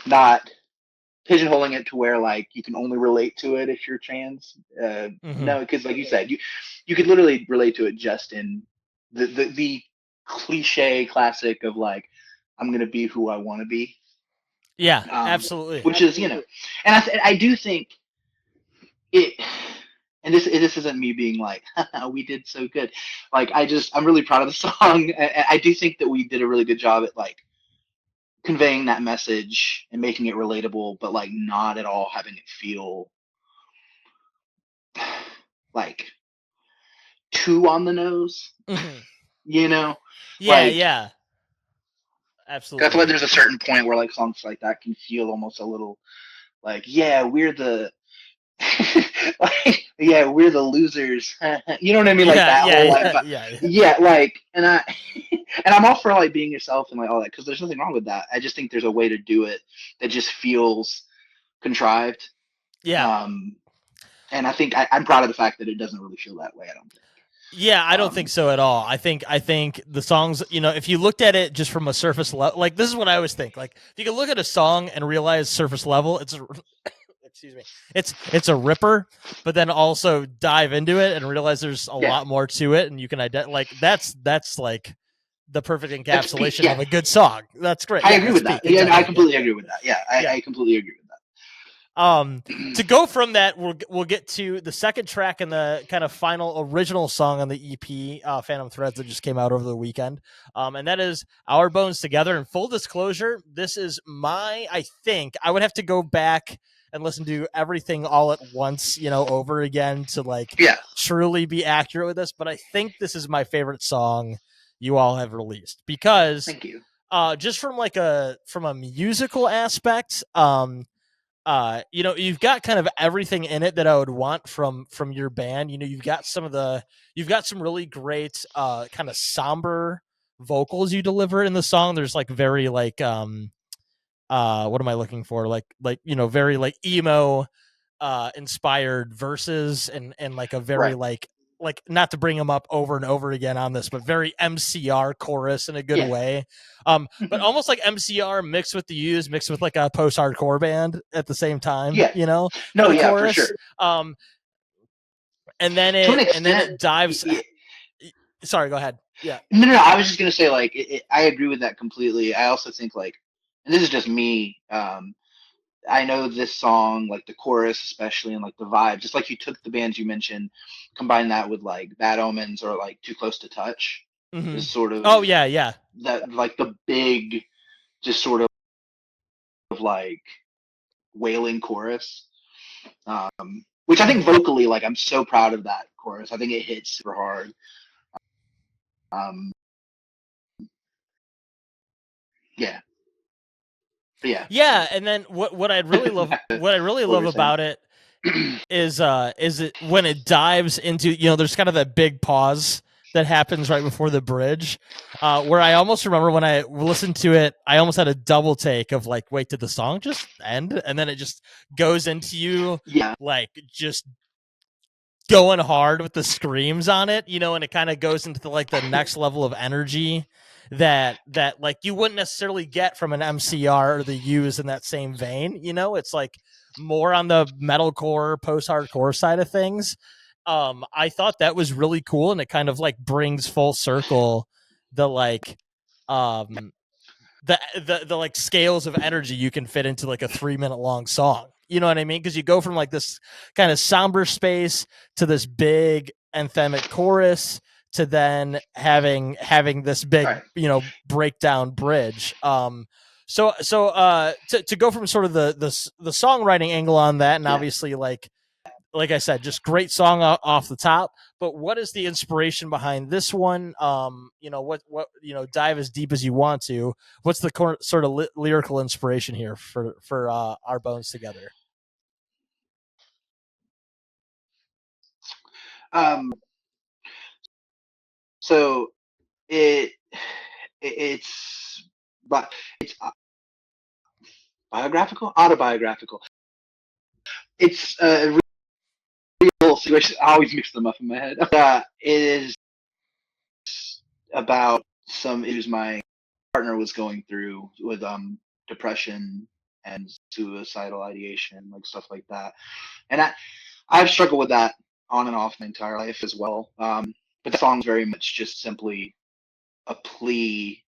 Speaker 2: not pigeonholing it to where like you can only relate to it if you're trans. No, because like you said, you could literally relate to it just in the cliche classic of like, I'm gonna be who I want to be.
Speaker 3: Yeah, absolutely.
Speaker 2: Which is, and I do think it. And this isn't me being like, we did so good. Like I'm really proud of the song. I do think that we did a really good job at like conveying that message and making it relatable, but like not at all having it feel like too on the nose.
Speaker 3: Yeah,
Speaker 2: like,
Speaker 3: yeah. Absolutely.
Speaker 2: That's why there's a certain point where like songs like that can feel almost a little like, yeah, we're the like, yeah, we're the losers. You know what I mean? Like that whole like, yeah, like, and And I'm all for like being yourself and like all that, because there's nothing wrong with that. I just think there's a way to do it that just feels contrived.
Speaker 3: Yeah.
Speaker 2: And I think I'm proud of the fact that it doesn't really feel that way. I don't think.
Speaker 3: Yeah, I don't think so at all. I think the songs, if you looked at it just from a surface level, like this is what I always think. Like if you can look at a song and realize surface level, it's excuse me, it's a ripper, but then also dive into it and realize there's a lot more to it, and you can like that's like the perfect encapsulation of a good song. That's great.
Speaker 2: I agree with that. Exactly. Yeah, I completely agree with that. Yeah, I completely agree with that.
Speaker 3: To go from that, we'll get to the second track and the kind of final original song on the EP, Phantom Threads, that just came out over the weekend. And that is Our Bones Together. And full disclosure, this is I think I would have to go back and listen to everything all at once, over again to truly be accurate with this. But I think this is my favorite song you all have released, because
Speaker 2: thank you.
Speaker 3: Just from a musical aspect, you've got kind of everything in it that I would want from your band. You've got some really great kind of somber vocals you deliver in the song. There's like very what am I looking for? Very like emo inspired verses and like a very like not to bring them up over and over again on this, but very MCR chorus in a good way. But almost like MCR mixed with the Used, mixed with like a post-hardcore band at the same time.
Speaker 2: No,
Speaker 3: chorus.
Speaker 2: for sure.
Speaker 3: And then it dives. Sorry, go ahead. Yeah.
Speaker 2: No. I was just gonna say, like, I agree with that completely. I also think, like, and this is just me. I know this song, like the chorus especially, and like the vibe, just like you took the bands you mentioned, combine that with like Bad Omens or like Too Close to Touch, is sort of that like the big, just sort of like wailing chorus, which I think vocally, like, I'm so proud of that chorus. I think it hits super hard. Yeah.
Speaker 3: Yeah, and then what I really love about it is it when it dives into, there's kind of that big pause that happens right before the bridge, where I almost remember when I listened to it, I almost had a double take of like, wait, did the song just end? And then it just goes into you, like just going hard with the screams on it, and it kind of goes into the next level of energy that like you wouldn't necessarily get from an MCR or the Used in that same vein. It's like more on the metalcore, post-hardcore side of things. I thought that was really cool, and it kind of like brings full circle the like the like scales of energy you can fit into like a 3-minute long song. You know what I mean? Because you go from like this kind of somber space to this big anthemic chorus to then having this big, breakdown bridge. So to go from sort of the songwriting angle on that, and obviously like I said, just great song off the top. But what is the inspiration behind this one? What dive as deep as you want to. What's the sort of lyrical inspiration here for Our Bones Together?
Speaker 2: So it's biographical, autobiographical. It's a real situation. I always mix them up in my head. It is about some issues my partner was going through with depression and suicidal ideation, like stuff like that. And I've struggled with that on and off my entire life as well. But the song's very much just simply a plea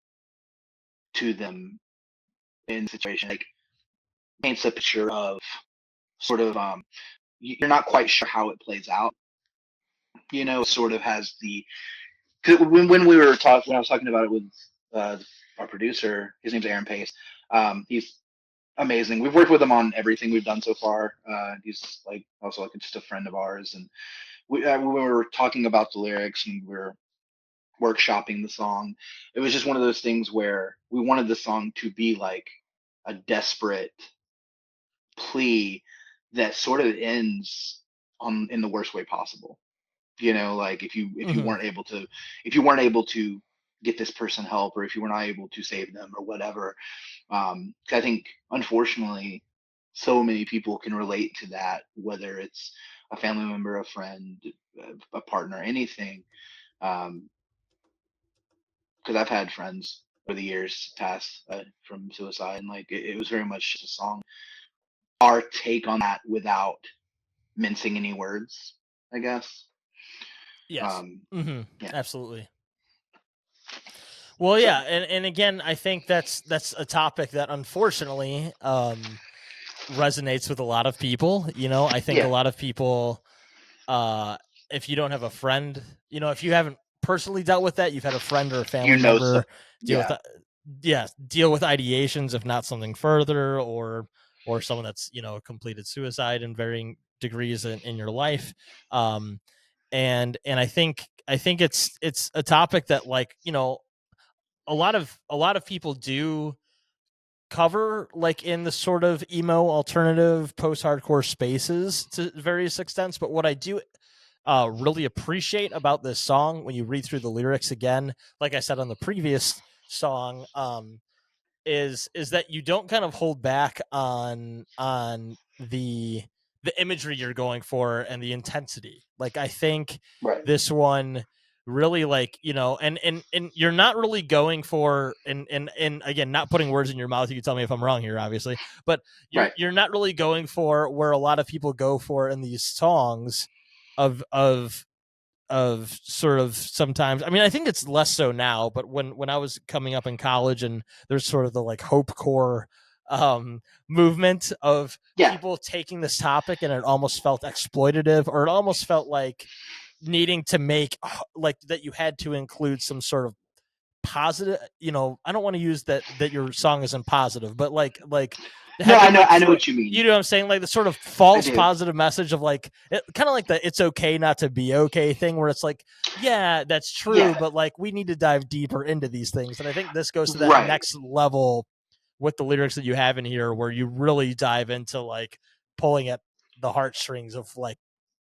Speaker 2: to them in the situation. Like, paints a picture of sort of you're not quite sure how it plays out. Sort of has the, cause when we were talking, when I was talking about it with our producer, his name's Aaron Pace. He's amazing. We've worked with him on everything we've done so far. He's like also like just a friend of ours, and we were talking about the lyrics and we were workshopping the song. It was just one of those things where we wanted the song to be like a desperate plea that sort of ends in the worst way possible. Like if you weren't able to get this person help, or if you were not able to save them or whatever. I think, unfortunately, so many people can relate to that, whether it's a family member, a friend, a partner, anything. Because I've had friends over the years pass from suicide, and like it was very much just a song. Our take on that without mincing any words, I guess.
Speaker 3: Yes.
Speaker 2: Yeah.
Speaker 3: Absolutely. Well, yeah, and again, I think that's a topic that unfortunately resonates with a lot of people. You know, I think a lot of people, if you don't have a friend, you know, if you haven't personally dealt with that, you've had a friend or a family member deal with deal with ideations, if not something further, or someone that's, you know, completed suicide in varying degrees in your life. And I think it's a topic that, like, you know, a lot of people do cover, like, in the sort of emo, alternative, post-hardcore spaces to various extents. But what I do really appreciate about this song, when you read through the lyrics again, like I said on the previous song, is that you don't kind of hold back on the imagery you're going for and the intensity. Like, I think this one really, like, you know, and you're not really going for, and again, not putting words in your mouth, you can tell me if I'm wrong here, obviously, but you're not really going for where a lot of people go for in these songs of sort of, sometimes, I mean, I think it's less so now, but when I was coming up in college, and there's sort of the, like, hope core movement of people taking this topic, and it almost felt exploitative, or it almost felt like needing to make, like, that you had to include some sort of positive, you know, I don't want to use that your song isn't positive, but like
Speaker 2: no, I know what you mean.
Speaker 3: You know what I'm saying? Like the sort of false positive message of, like, kind of like the "it's okay not to be okay" thing, where it's like, yeah, that's true, but like, we need to dive deeper into these things. And I think this goes to that next level with the lyrics that you have in here, where you really dive into, like, pulling at the heartstrings of, like,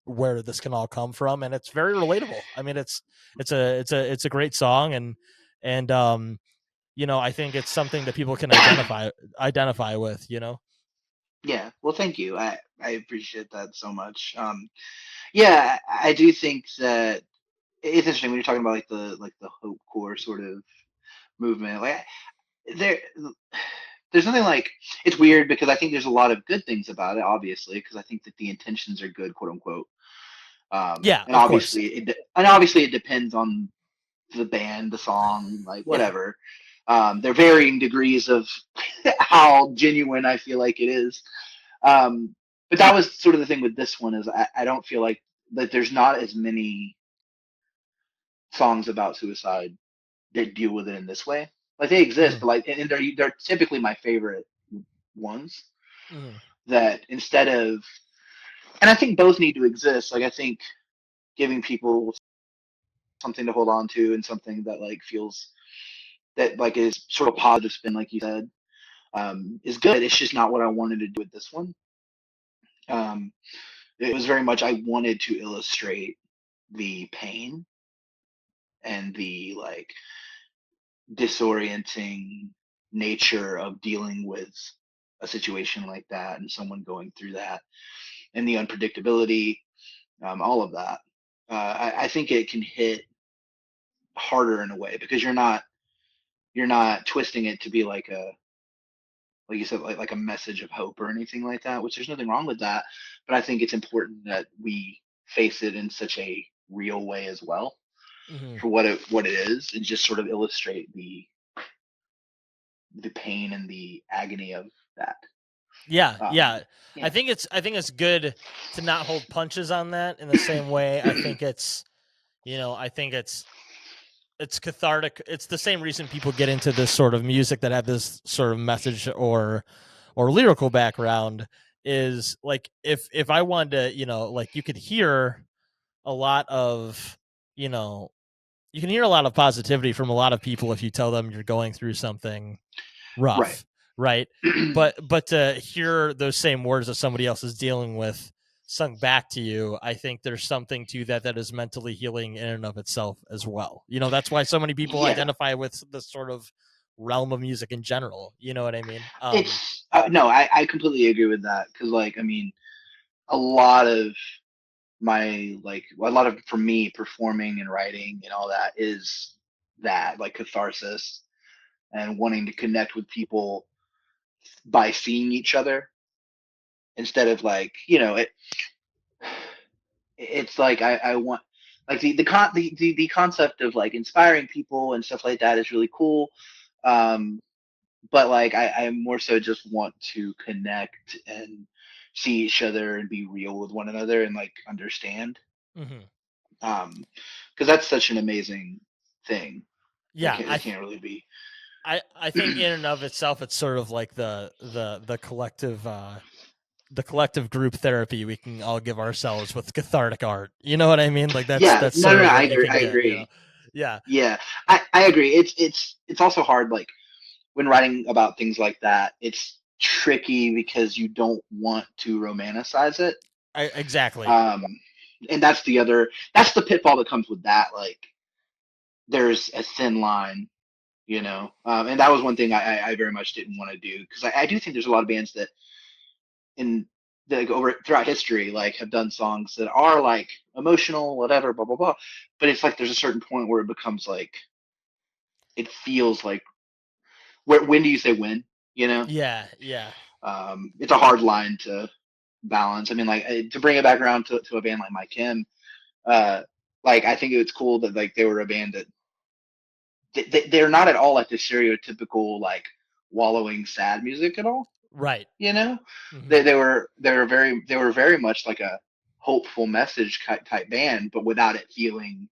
Speaker 3: where this can all come from, and it's very relatable. I mean, it's a great song, and you know, I think it's something that people can identify with, you know.
Speaker 2: Yeah, well, thank you. I appreciate that so much. Yeah, I do think that it's interesting when you're talking about, like, the hope core sort of movement. Like, there's nothing, like, it's weird because I think there's a lot of good things about it, obviously, because I think that the intentions are good, quote unquote.
Speaker 3: Yeah,
Speaker 2: and obviously it depends on the band, the song, like, whatever. There are varying degrees of how genuine I feel like it is. But that was sort of the thing with this one, is I don't feel like that there's not as many songs about suicide that deal with it in this way. Like, they exist, but, like, and they're typically my favorite ones. That instead of, and I think both need to exist. Like, I think giving people something to hold on to, and something that, like, feels that, like, is sort of positive spin, like you said, is good. It's just not what I wanted to do with this one. It was very much, I wanted to illustrate the pain and the, like, disorienting nature of dealing with a situation like that, and someone going through that, and the unpredictability, all of that. I think it can hit harder in a way, because you're not twisting it to be like you said, like a message of hope or anything like that, which there's nothing wrong with that. But I think it's important that we face it in such a real way as well, for what it is, and just sort of illustrate the pain and the agony of that.
Speaker 3: Yeah. I think it's good to not hold punches on that in the same way. I think it's, you know, I think it's cathartic. It's the same reason people get into this sort of music that have this sort of message or lyrical background, is like, if I wanted to, you know, like, you could hear a lot of, you know, you can hear a lot of positivity from a lot of people if you tell them you're going through something rough, right? But to hear those same words that somebody else is dealing with sung back to you, I think there's something to that is mentally healing in and of itself as well. That's why so many people
Speaker 2: Yeah.
Speaker 3: identify with this sort of realm of music in general. You know what I mean?
Speaker 2: It's no, I completely agree with that, because like, I mean, a lot of for me, performing and writing and all that is that, like, catharsis and wanting to connect with people by seeing each other, instead of like, it's like I want, like, the concept of like inspiring people and stuff like that is really cool. Um, but like I more so just want to connect and see each other and be real with one another and like understand.
Speaker 3: Mm-hmm.
Speaker 2: Because that's such an amazing thing.
Speaker 3: Yeah,
Speaker 2: It can't really be.
Speaker 3: I think in and of itself, it's sort of like the collective group therapy we can all give ourselves with cathartic art. You know what I mean? Like
Speaker 2: Yeah,
Speaker 3: that's
Speaker 2: no,
Speaker 3: sort
Speaker 2: no,
Speaker 3: of
Speaker 2: I
Speaker 3: what you
Speaker 2: agree.
Speaker 3: can
Speaker 2: I
Speaker 3: get.
Speaker 2: agree.
Speaker 3: Yeah.
Speaker 2: Yeah, I agree. It's also hard, like, when writing about things like that. It's tricky because you don't want to romanticize it.
Speaker 3: Exactly.
Speaker 2: And that's the pitfall that comes with that. Like, there's a thin line, and that was one thing I very much didn't want to do, because I do think there's a lot of bands that in like over throughout history, like, have done songs that are like emotional, whatever, blah blah blah. But it's like there's a certain point where it becomes like, it feels like, when do you say when? You know,
Speaker 3: Yeah. Yeah.
Speaker 2: it's a hard line to balance. I mean, like, to bring it back around to a band like My Kim, like, I think it's cool that like they were a band that they're not at all like the stereotypical like wallowing sad music at all.
Speaker 3: Right.
Speaker 2: You know,
Speaker 3: Mm-hmm.
Speaker 2: they were very much like a hopeful message type band, but without it feeling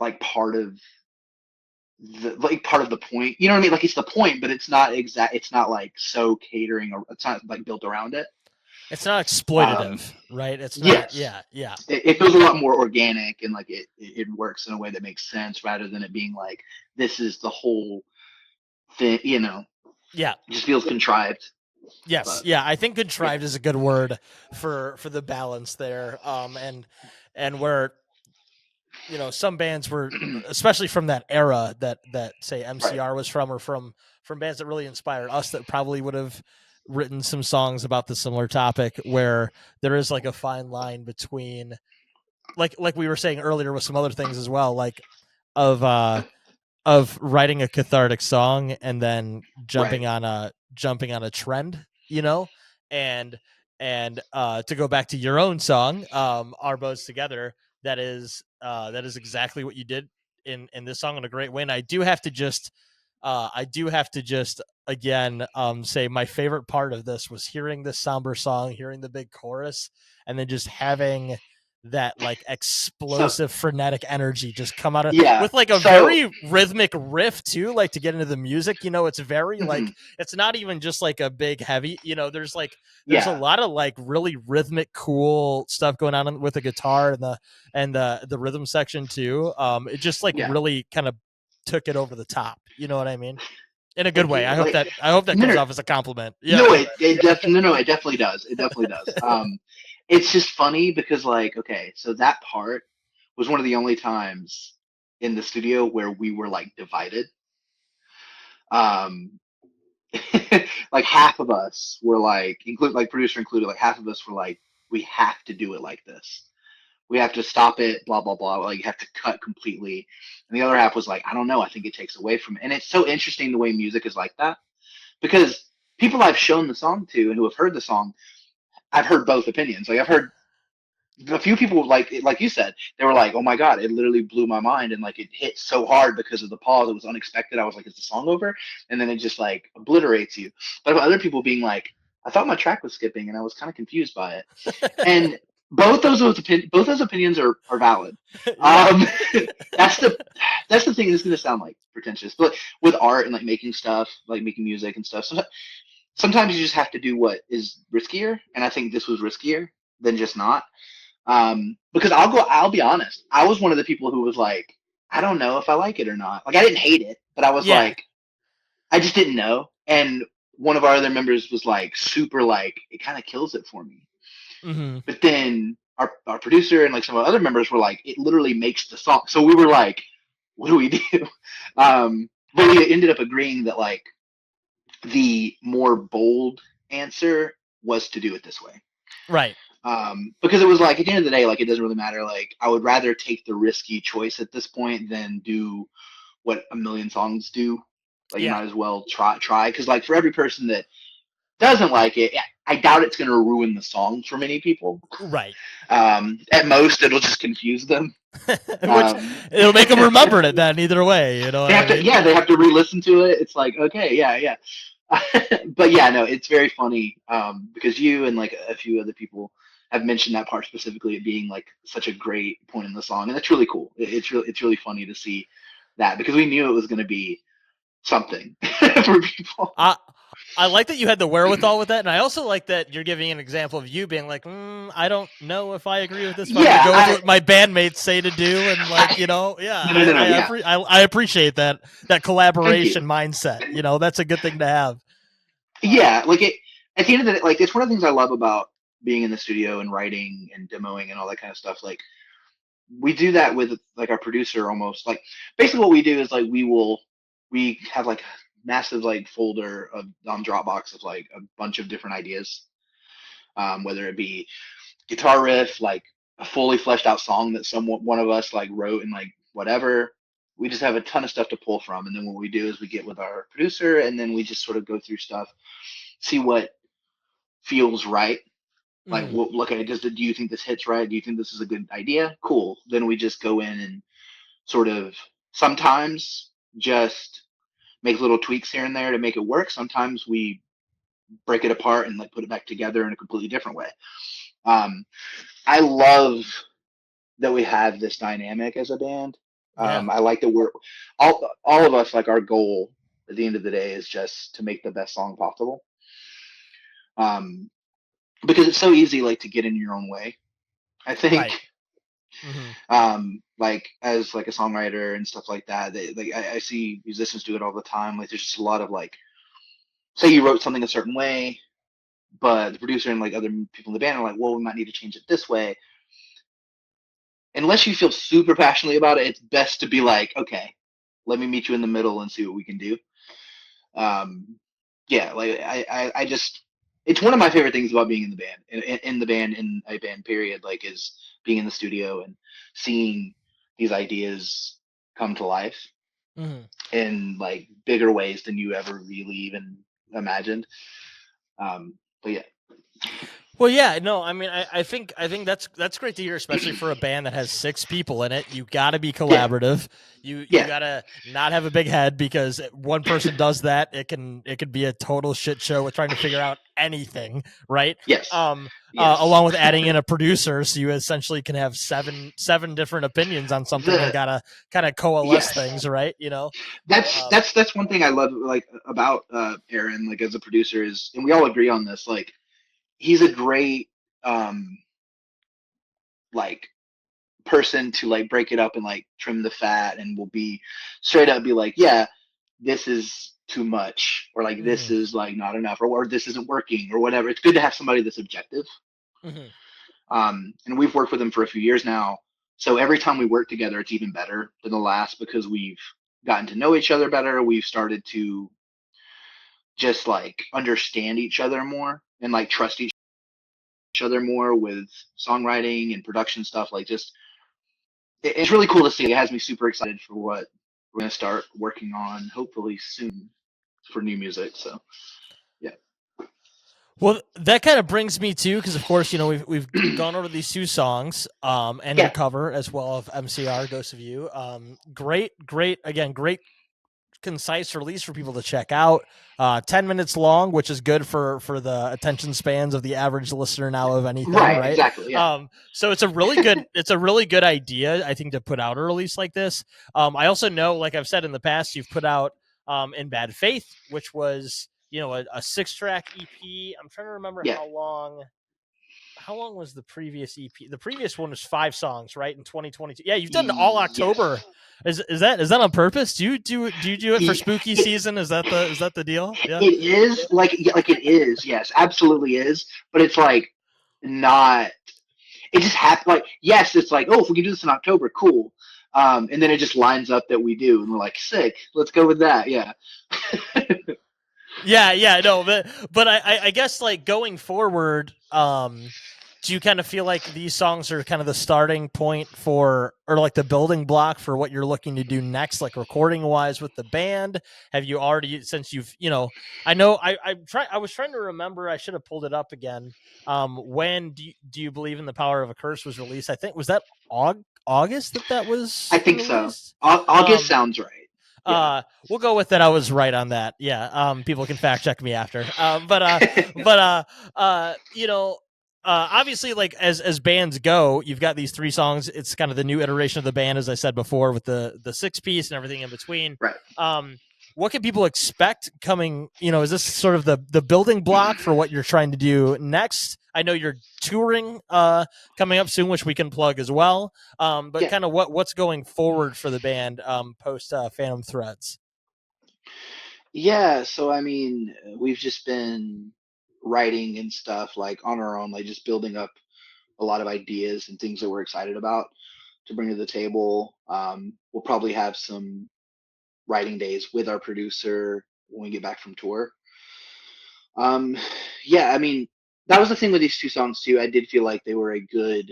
Speaker 2: like part of the point. You know what I mean? Like, it's the point, but it's not exact. It's not like so catering, or it's not like built around it.
Speaker 3: It's not
Speaker 2: Um,
Speaker 3: exploitative, right? It's not.
Speaker 2: yes,
Speaker 3: Yeah. Yeah.
Speaker 2: it feels a lot more organic, and like it works in a way that makes sense, rather than it being like, this is the whole thing.
Speaker 3: Yeah.
Speaker 2: It just feels contrived.
Speaker 3: Yes.
Speaker 2: But
Speaker 3: Yeah. I think
Speaker 2: yeah,
Speaker 3: contrived is a good word for the balance there. And where some bands were, especially from that era that say
Speaker 2: right.
Speaker 3: MCR was from, or from bands that really inspired us, that probably would have written some songs about the similar topic, where there is like a fine line between, like we were saying earlier with some other things as well, like of writing a cathartic song and then
Speaker 2: Right.
Speaker 3: jumping on a trend, and to go back to your own song, Our Bows Together, that is exactly what you did in this song in a great way. And I do have to just again say my favorite part of this was hearing this somber song, hearing the big chorus, and then just having that like
Speaker 2: So
Speaker 3: explosive frenetic energy just come out of,
Speaker 2: yeah.
Speaker 3: with like a
Speaker 2: So
Speaker 3: very rhythmic riff too, like to get into the music. It's very like,
Speaker 2: mhm,
Speaker 3: it's not even just like a big heavy, there's a
Speaker 2: yeah,
Speaker 3: lot of like really rhythmic cool stuff going on with the guitar and the rhythm section too. It just like
Speaker 2: yeah.
Speaker 3: really kind of took it over the top, you know what I mean, in a good
Speaker 2: Thank
Speaker 3: way.
Speaker 2: you.
Speaker 3: I hope
Speaker 2: Like,
Speaker 3: that
Speaker 2: no,
Speaker 3: comes
Speaker 2: no,
Speaker 3: off as a compliment.
Speaker 2: no,
Speaker 3: Yeah.
Speaker 2: it definitely does. It definitely does. It's just funny because, like, okay, so that part was one of the only times in the studio where we were like divided. Um, like, half of us were like, include like producer included, like half of us were like, we have to do it like this. We have to stop it, blah blah blah. Like, you have to cut completely. And the other half was like, I don't know. I think it takes away from it. And it's so interesting the way music is like that, because people I've shown the song to and who have heard the song, I've heard both opinions. Like, I've heard a few people, like you said, they were like, "Oh my god, it literally blew my mind," and like, it hit so hard because of the pause. It was unexpected. I was like, "Is the song over?" And then it just like obliterates you. But other people being like, "I thought my track was skipping, and I was kind of confused by it." And both those opinions are valid.
Speaker 3: Yeah.
Speaker 2: Um, that's the that's the thing. This is gonna sound like pretentious, but with art and like making stuff, like making music and stuff, sometimes you just have to do what is riskier, and I think this was riskier than just not. Because I'll be honest, I was one of the people who was like, I don't know if I like it or not. Like, I didn't hate it, but I was
Speaker 3: Yeah.
Speaker 2: like, I just didn't know. And one of our other members was like, super like, it kind of kills it for me.
Speaker 3: Mm-hmm.
Speaker 2: But then our producer and like some of the other members were like, it literally makes the song. So we were like, what do we do? But we ended up agreeing that like the more bold answer was to do it this way.
Speaker 3: Right.
Speaker 2: Because it was like, at the end of the day, like, it doesn't really matter. Like, I would rather take the risky choice at this point than do what a million songs do. Like, you
Speaker 3: Yeah.
Speaker 2: might as well try. Because, like, for every person that doesn't like it, I doubt it's going to ruin the song for many people.
Speaker 3: Right.
Speaker 2: At most, it'll just confuse them.
Speaker 3: Which it'll make them remember it then either way, you know.
Speaker 2: They have to, yeah, they have to re-listen to it. It's like, okay, yeah. But yeah, no, it's very funny because you and like a few other people have mentioned that part specifically, it being like such a great point in the song, and that's really cool. It's really funny to see that because we knew it was going to be something for people.
Speaker 3: I like that you had the wherewithal with that, and I also like that you're giving an example of you being like, I don't know if I agree with this, but I'm gonna go with what my bandmates say to do, and like, you know, I appreciate that collaboration mindset. You know, that's a good thing to have.
Speaker 2: Yeah, like at the end of the day, like it's one of the things I love about being in the studio and writing and demoing and all that kind of stuff. Like we do that with like our producer almost. Like basically what we do is like we have like a massive like folder on Dropbox of like a bunch of different ideas, whether it be guitar riff, like a fully fleshed out song that one of us like wrote and like whatever. We just have a ton of stuff to pull from, and then what we do is we get with our producer, and then we just sort of go through stuff, see what feels right. Like, look at it. Do you think this hits right? Do you think this is a good idea? Cool. Then we just go in and sort of sometimes just make little tweaks here and there to make it work. Sometimes we break it apart and like put it back together in a completely different way. I love that we have this dynamic as a band. I like that we're all of us, like our goal at the end of the day is just to make the best song possible. Because it's so easy like to get in your own way, I think. Right. Like as like a songwriter and stuff like that, like I see musicians do it all the time. Like there's just a lot of like, say you wrote something a certain way, but the producer and like other people in the band are like, well, we might need to change it this way. Unless you feel super passionately about it, it's best to be like, okay, let me meet you in the middle and see what we can do. Yeah, like I just, it's one of my favorite things about being in the band, in a band period, like is being in the studio and seeing these ideas come to life in like bigger ways than you ever really even imagined. But yeah.
Speaker 3: Well, yeah, no, I mean, I think that's great to hear, especially for a band that has 6 people in it. You got to be collaborative. You got to not have a big head, because one person does that, it could be a total shit show with trying to figure out anything, right?
Speaker 2: Yes.
Speaker 3: Along with adding in a producer, so you essentially can have seven different opinions on something and gotta kind of coalesce things, right? You know,
Speaker 2: that's one thing I love like about Aaron, like as a producer, is, and we all agree on this, like he's a great like person to like break it up and like trim the fat, and will be straight up be like, yeah, this is too much, or like this is like not enough, or this isn't working, or whatever. It's good to have somebody that's objective. And we've worked with him for a few years now, so every time we work together it's even better than the last, because we've gotten to know each other better. We've started to just like understand each other more and like trust each other more with songwriting and production stuff. Like just it's really cool to see. It has me super excited for what we're going to start working on hopefully soon for new music. So yeah.
Speaker 3: Well, that kind of brings me to, because of course, you know, we've gone over these 2 songs and your cover as well of MCR Ghost of You. Great concise release for people to check out. 10 minutes long, which is good for the attention spans of the average listener now of anything, right?
Speaker 2: Exactly. Yeah.
Speaker 3: So it's a really good idea, I think, to put out a release like this. I also know, like I've said in the past, you've put out In Bad Faith, which was, you know, a 6-track EP. I'm trying to remember how long was the previous EP? The previous one was 5 songs, right? In 2022. Yeah, you've done all October. Yes. Is that on purpose? Do you do it for spooky season? Is that the deal? Yeah.
Speaker 2: It is like it is. Yes, absolutely is. But it's like not. It just happened. Like, yes, it's like, oh, if we can do this in October, cool. And then it just lines up that we do, and we're like, sick. Let's go with that. Yeah.
Speaker 3: Yeah, no, but I guess like going forward, do you kind of feel like these songs are kind of the starting point for, or like the building block for what you're looking to do next, like recording wise with the band? Have you already, since you've, I know I was trying to remember, I should have pulled it up again. When do you believe in the power of a curse was released? I think, was that August that was
Speaker 2: I think
Speaker 3: released?
Speaker 2: so. August sounds right. Yeah.
Speaker 3: We'll go with that. I was right on that. Yeah. People can fact check me after. Obviously, like as bands go, you've got these 3 songs. It's kind of the new iteration of the band, as I said before, with the 6-piece and everything in between.
Speaker 2: Right.
Speaker 3: What can people expect coming? Is this sort of the building block for what you're trying to do next? I know you're touring coming up soon, which we can plug as well. But kind of what's going forward for the band post Phantom Threads?
Speaker 2: Yeah, so I mean, we've just been writing and stuff like on our own, like just building up a lot of ideas and things that we're excited about to bring to the table. We'll probably have some writing days with our producer when we get back from tour. Yeah, I mean, that was the thing with these 2 songs too. I did feel like they were a good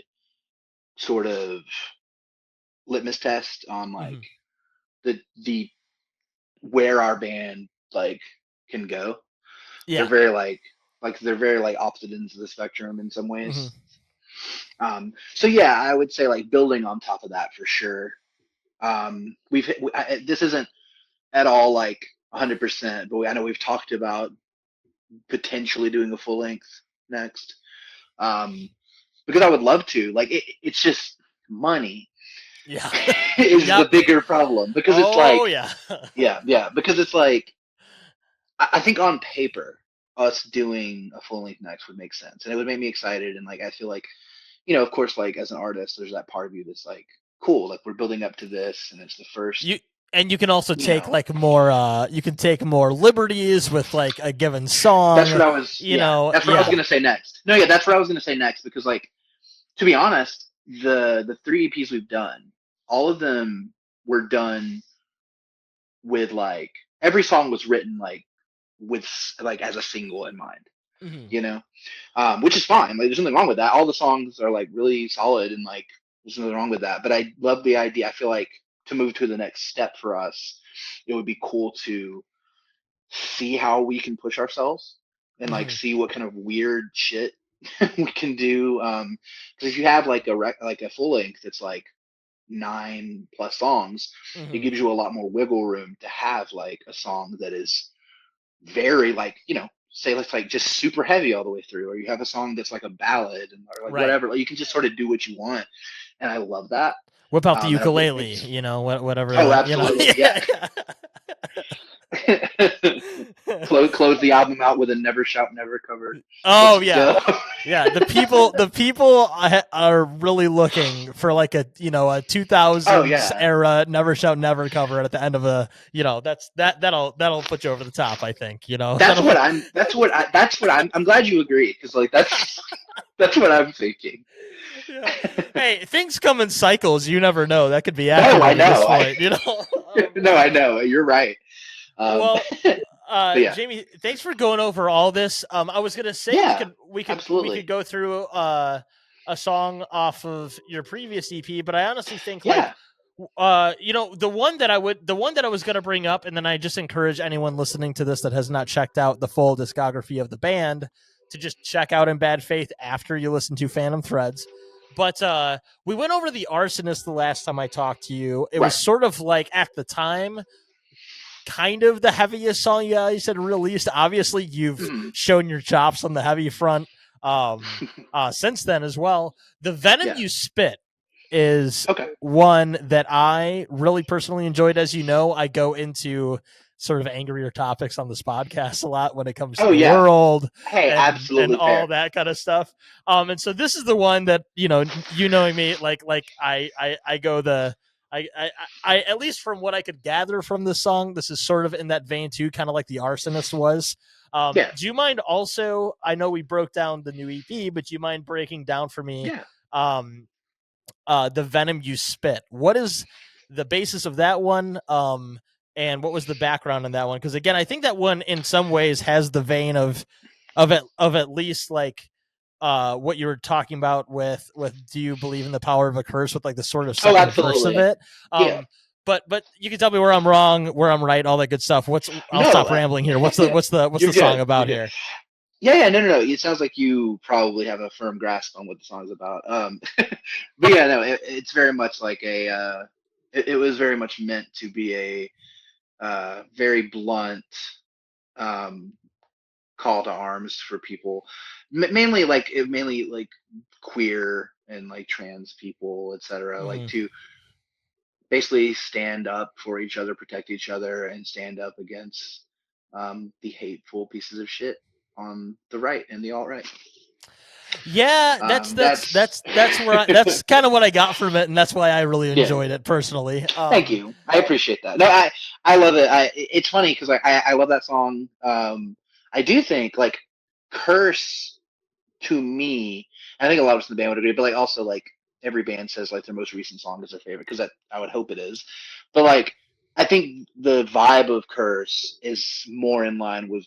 Speaker 2: sort of litmus test on like the where our band like can go.
Speaker 3: Yeah.
Speaker 2: They're very like opposite ends of the spectrum in some ways. So yeah, I would say like building on top of that for sure. This isn't at all like 100%, but I know we've talked about potentially doing a full length next. Because I would love to. Like it's just money.
Speaker 3: Yeah.
Speaker 2: is the bigger problem because it's because it's like I think on paper us doing a full length next would make sense and it would make me excited and like I feel like of course like as an artist there's that part of you that's like cool, like we're building up to this and it's the first.
Speaker 3: And you can also take like more you can take more liberties with like a given song.
Speaker 2: That's what I was that's what I was gonna say next. No, yeah, that's what I was gonna say next because like to be honest, the 3 EPs we've done, all of them were done with like every song was written like with like as a single in mind, which is fine. Like there's nothing wrong with that. All the songs are like really solid and like there's nothing wrong with that. But I love the idea. I feel like to move to the next step for us, it would be cool to see how we can push ourselves and like see what kind of weird shit we can do. Because if you have like a full length, it's like 9+ songs. It gives you a lot more wiggle room to have like a song that is very like say let's like just super heavy all the way through, or you have a song that's like a ballad or like whatever. Like you can just sort of do what you want, and I love that.
Speaker 3: Whip out the ukulele, whatever.
Speaker 2: Oh, absolutely, yeah. Close the album out with a Never Shout Never cover.
Speaker 3: Oh yeah. Yeah, the people are really looking for like a 2000s era Never Shout Never cover at the end of a that'll put you over the top, I think. I'm glad you agree because like that's what I'm thinking. Yeah. Hey, things come in cycles. You never know. That could be accurate.
Speaker 2: No, I know.
Speaker 3: No,
Speaker 2: I know. You're right.
Speaker 3: Jamie, thanks for going over all this. I was gonna say we could go through a song off of your previous EP, but I honestly think the one that I was gonna bring up, and then I just encourage anyone listening to this that has not checked out the full discography of the band to just check out In Bad Faith after you listen to Phantom Threads. But we went over The Arsonist the last time I talked to you. It was sort of like at the time kind of the heaviest song you said released. Obviously you've shown your chops on the heavy front since then as well. The Venom You Spit is one that I really personally enjoyed. As you know, I go into sort of angrier topics on this podcast a lot when it comes to the world and all that kind of stuff. And so this is the one that, knowing me, like I go I at least from what I could gather from this song, this is sort of in that vein too, kind of like the Arsonist was.
Speaker 2: Yeah.
Speaker 3: Do you mind also? I know we broke down the new EP, but do you mind breaking down for me?
Speaker 2: Yeah.
Speaker 3: The Venom You Spit. What is the basis of that one? And what was the background in that one? Because again, I think that one in some ways has the vein of at least like what you were talking about with Do You Believe in the Power of a Curse, with like the sort of
Speaker 2: Oh,
Speaker 3: second verse of
Speaker 2: absolutely.
Speaker 3: it.
Speaker 2: Yeah.
Speaker 3: But you can tell me where I'm wrong, where I'm right, all that good stuff. I'll
Speaker 2: No,
Speaker 3: stop rambling here. What's the
Speaker 2: you're
Speaker 3: song
Speaker 2: good.
Speaker 3: about
Speaker 2: You're good.
Speaker 3: here?
Speaker 2: Yeah, no. It sounds like you probably have a firm grasp on what the song's about. But yeah, no, it's very much like it was very much meant to be a very blunt um, call to arms for people, mainly like queer and like trans people, etc. Like
Speaker 3: Mm-hmm.
Speaker 2: to basically stand up for each other, protect each other, and stand up against the hateful pieces of shit on the right and the alt right.
Speaker 3: Yeah, that's
Speaker 2: That's
Speaker 3: where that's kind of what I got from it, and that's why I really
Speaker 2: yeah.
Speaker 3: enjoyed it personally.
Speaker 2: Thank you. I appreciate that. No, I love it. It's funny because I love that song. I do think like Curse to me. I think a lot of us in the band would agree, but like also like every band says like their most recent song is their favorite because I would hope it is. But like I think the vibe of Curse is more in line with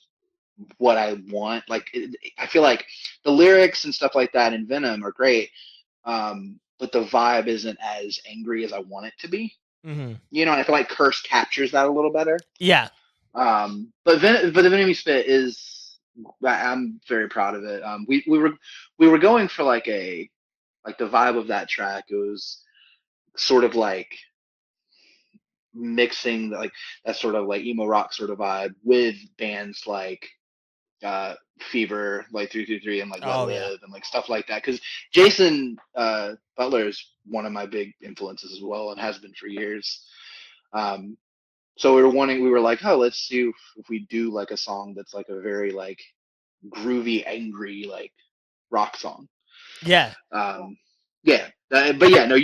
Speaker 2: what I want. Like I feel like the lyrics and stuff like that in Venom are great, but the vibe isn't as angry as I want it to be.
Speaker 3: Mm-hmm.
Speaker 2: You know, and I feel like Curse captures that a little better.
Speaker 3: Yeah.
Speaker 2: But the Venom Spit is I'm very proud of it. We were going for like the vibe of that track. It was sort of like mixing like that sort of like emo rock sort of vibe with bands like Fever, like 333, and like Let
Speaker 3: Oh yeah.
Speaker 2: Live, and like stuff like that. Because Jason Butler is one of my big influences as well, and has been for years. Um, so we were like, oh, let's see if we do like a song that's like a very like groovy, angry like rock song.
Speaker 3: Yeah.
Speaker 2: Yeah, but yeah, no,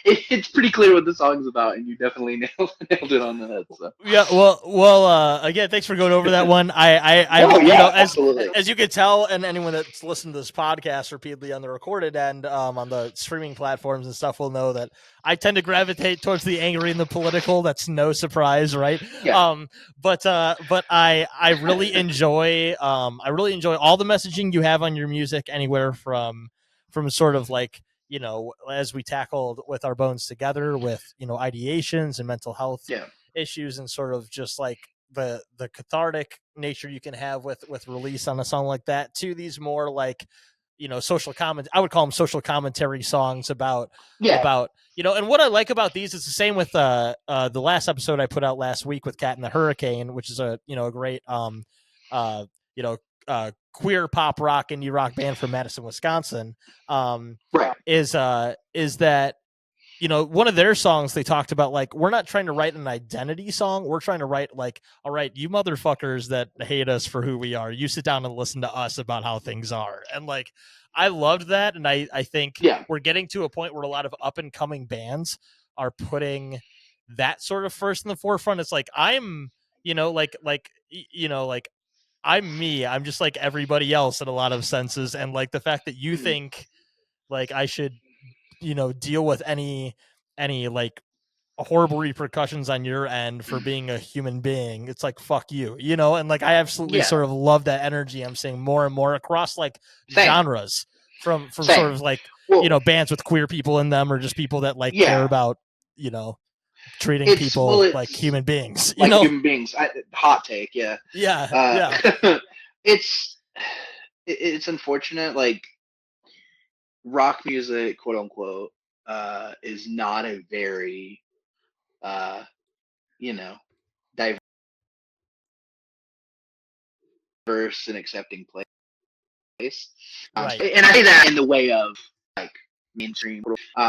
Speaker 2: it's pretty clear what the song's about, and you definitely nailed it on the head. So.
Speaker 3: Yeah, again, thanks for going over that one.
Speaker 2: Oh
Speaker 3: You
Speaker 2: yeah,
Speaker 3: know,
Speaker 2: absolutely.
Speaker 3: as you could tell, and anyone that's listened to this podcast repeatedly on the recorded end, on the streaming platforms and stuff, will know that I tend to gravitate towards the angry and the political. That's no surprise, right?
Speaker 2: Yeah.
Speaker 3: But I really enjoy all the messaging you have on your music, anywhere from sort of like, you know, as we tackled with Our Bones Together, with, you know, ideations and mental health
Speaker 2: Yeah.
Speaker 3: issues, and sort of just like the cathartic nature you can have with release on a song like that, to these more like, you know, social comment, I would call them social commentary songs about
Speaker 2: Yeah.
Speaker 3: you know. And what I like about these is the same with the last episode I put out last week with Cat and the Hurricane, which is a, you know, a great you know, queer pop rock indie rock band from Madison, Wisconsin.
Speaker 2: Right.
Speaker 3: Is that, you know, one of their songs, they talked about like, we're not trying to write an identity song, we're trying to write like, all right, you motherfuckers that hate us for who we are, you sit down and listen to us about how things are. And like, I loved that, and I think
Speaker 2: Yeah.
Speaker 3: we're getting to a point where a lot of up and coming bands are putting that sort of first in the forefront. It's like, I'm, you know, you know, like, I'm me, I'm just like everybody else in a lot of senses. And like the fact that you think like I should, you know, deal with any like horrible repercussions on your end for being a human being, it's like, fuck you, you know. And like, I absolutely
Speaker 2: Yeah.
Speaker 3: sort of love that energy I'm seeing more and more across like
Speaker 2: Same.
Speaker 3: genres, from
Speaker 2: Same.
Speaker 3: sort of like,
Speaker 2: Well,
Speaker 3: you know, bands with queer people in them, or just people that like care
Speaker 2: yeah.
Speaker 3: about, you know, treating people like
Speaker 2: It's
Speaker 3: human beings, you
Speaker 2: like
Speaker 3: know.
Speaker 2: human beings. Hot take, yeah.
Speaker 3: Yeah.
Speaker 2: It's it's unfortunate. Like rock music, quote unquote, is not a very you know, diverse and accepting place.
Speaker 3: Right.
Speaker 2: And I say that in the way of like mainstream,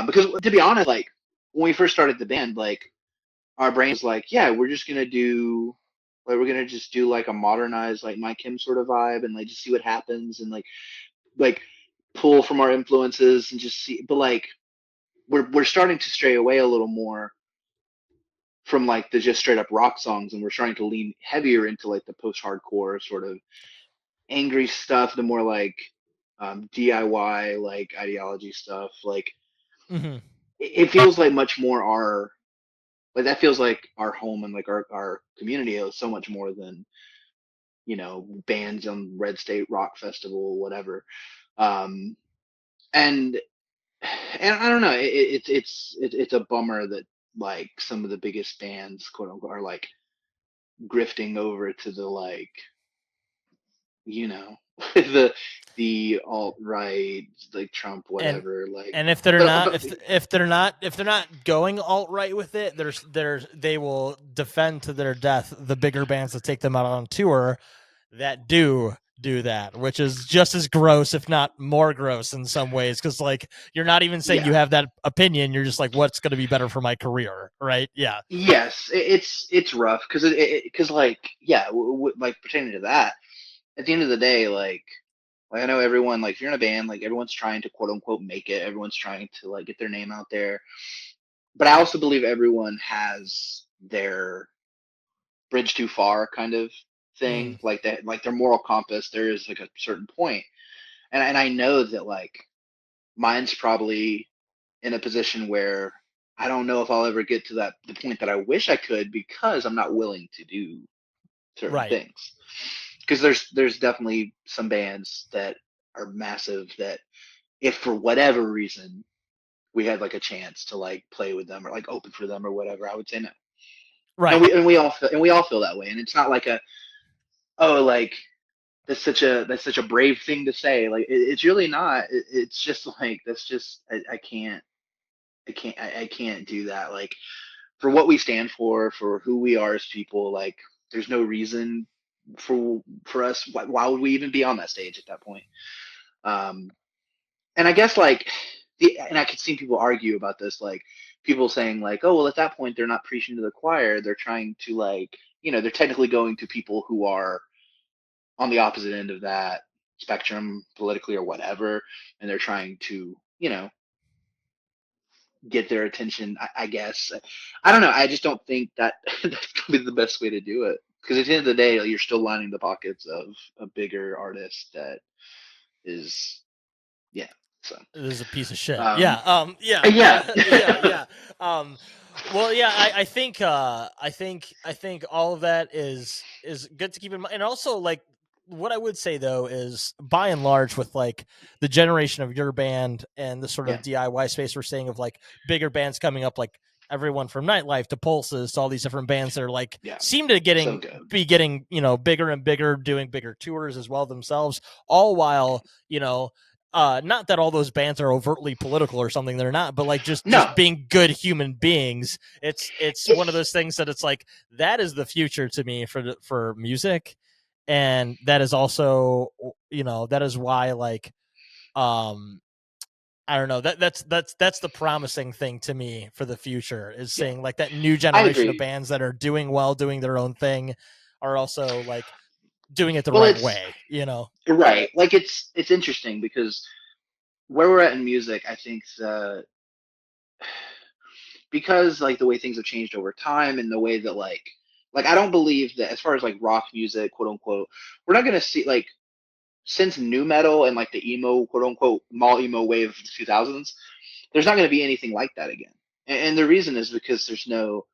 Speaker 2: because to be honest, like when we first started the band, like our brain was like, yeah, we're just gonna do, like, we're gonna just do like a modernized like My Kim sort of vibe, and like just see what happens, and like pull from our influences and just see. But like we're starting to stray away a little more from like the just straight up rock songs, and we're starting to lean heavier into like the post hardcore sort of angry stuff, the more like DIY like ideology stuff. Like
Speaker 3: Mm-hmm.
Speaker 2: it feels like much more our like that feels like our home and like our community is so much more than bands on Red State Rock Festival, whatever. Um, and and I don't know, it's a bummer that like some of the biggest bands, quote unquote, are like grifting over to the like you know the alt right, like Trump,
Speaker 3: and
Speaker 2: whatever. Like,
Speaker 3: and if they're
Speaker 2: but
Speaker 3: not if they're not going alt right with it, they will defend to their death the bigger bands that take them out on tour that do that, which is just as gross, if not more gross in some ways, because like you're not even saying you
Speaker 2: yeah,
Speaker 3: have that opinion, you're just like, what's going to be better for my career, right? Yeah.
Speaker 2: yes, it's rough because because like yeah, like pertaining to that, at the end of the day, like I know everyone, like if you're in a band, like everyone's trying to quote unquote make it, everyone's trying to like get their name out there, but I also believe everyone has their bridge too far kind of
Speaker 3: Mm-hmm.
Speaker 2: thing, like that, like their moral compass. There is like a certain point, and I know that like mine's probably in a position where I don't know if I'll ever get to the point that I wish I could, because I'm not willing to do certain
Speaker 3: Right.
Speaker 2: things. Because there's definitely some bands that are massive that if for whatever reason we had like a chance to like play with them or like open for them or whatever, I would say no. And
Speaker 3: Right.
Speaker 2: we all feel that way. And it's not like oh, like that's such a brave thing to say. Like it's really not. It's just like that's just I can't do that. Like for what we stand for who we are as people, like there's no reason for us. Why would we even be on that stage at that point? Um, and I guess like and I could see people argue about this, like people saying like, oh well, at that point they're not preaching to the choir. They're trying to like they're technically going to people who are on the opposite end of that spectrum politically or whatever, and they're trying to get their attention. I guess I don't know. I just don't think that that's probably the best way to do it, because at the end of the day, like, you're still lining the pockets of a bigger artist that is yeah. So
Speaker 3: It is a piece of shit. Yeah.
Speaker 2: um,
Speaker 3: Yeah.
Speaker 2: yeah.
Speaker 3: Yeah. Yeah. Um, well, yeah. I think all of that is good to keep in mind, and also like what I would say though is by and large with like the generation of your band and the sort
Speaker 2: Yeah,
Speaker 3: of DIY space we're saying of like bigger bands coming up, like everyone from Nightlife to Pulses to all these different bands that are like
Speaker 2: yeah,
Speaker 3: seem to
Speaker 2: so good.
Speaker 3: be getting bigger and bigger, doing bigger tours as well themselves, all while not that all those bands are overtly political or something, they're not, but like just
Speaker 2: No,
Speaker 3: being good human beings. It's one of
Speaker 2: it's
Speaker 3: those things that it's like that is the future to me for music, and that is also that is why like um I don't know, that's the promising thing to me for the future, is
Speaker 2: yeah.
Speaker 3: seeing like that new
Speaker 2: I
Speaker 3: generation of
Speaker 2: agree.
Speaker 3: bands that are doing well, doing their own thing, are also like doing it the
Speaker 2: Well,
Speaker 3: right
Speaker 2: it's
Speaker 3: way,
Speaker 2: right. Like it's interesting because where we're at in music, I think because like the way things have changed over time and the way that like I don't believe that as far as like rock music, quote unquote, we're not gonna see like since new metal and like the emo, quote unquote, mall emo wave of the 2000s, there's not gonna be anything like that again. And the reason is because there's no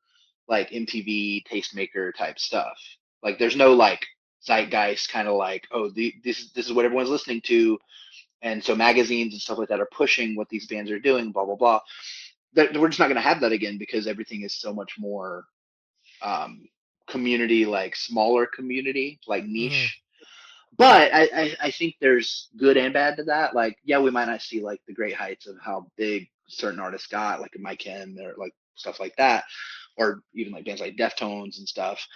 Speaker 2: like MTV tastemaker type stuff. Like there's no like zeitgeist kind of like, oh, this is what everyone's listening to, and so magazines and stuff like that are pushing what these bands are doing, blah blah blah. We're just not going to have that again because everything is so much more um, community, like smaller community, like
Speaker 3: hmm
Speaker 2: niche. But I think there's good and bad to that. Like, yeah, we might not see like the great heights of how big certain artists got, like Mike Kim or like stuff like that, or even like bands like Deftones and stuff.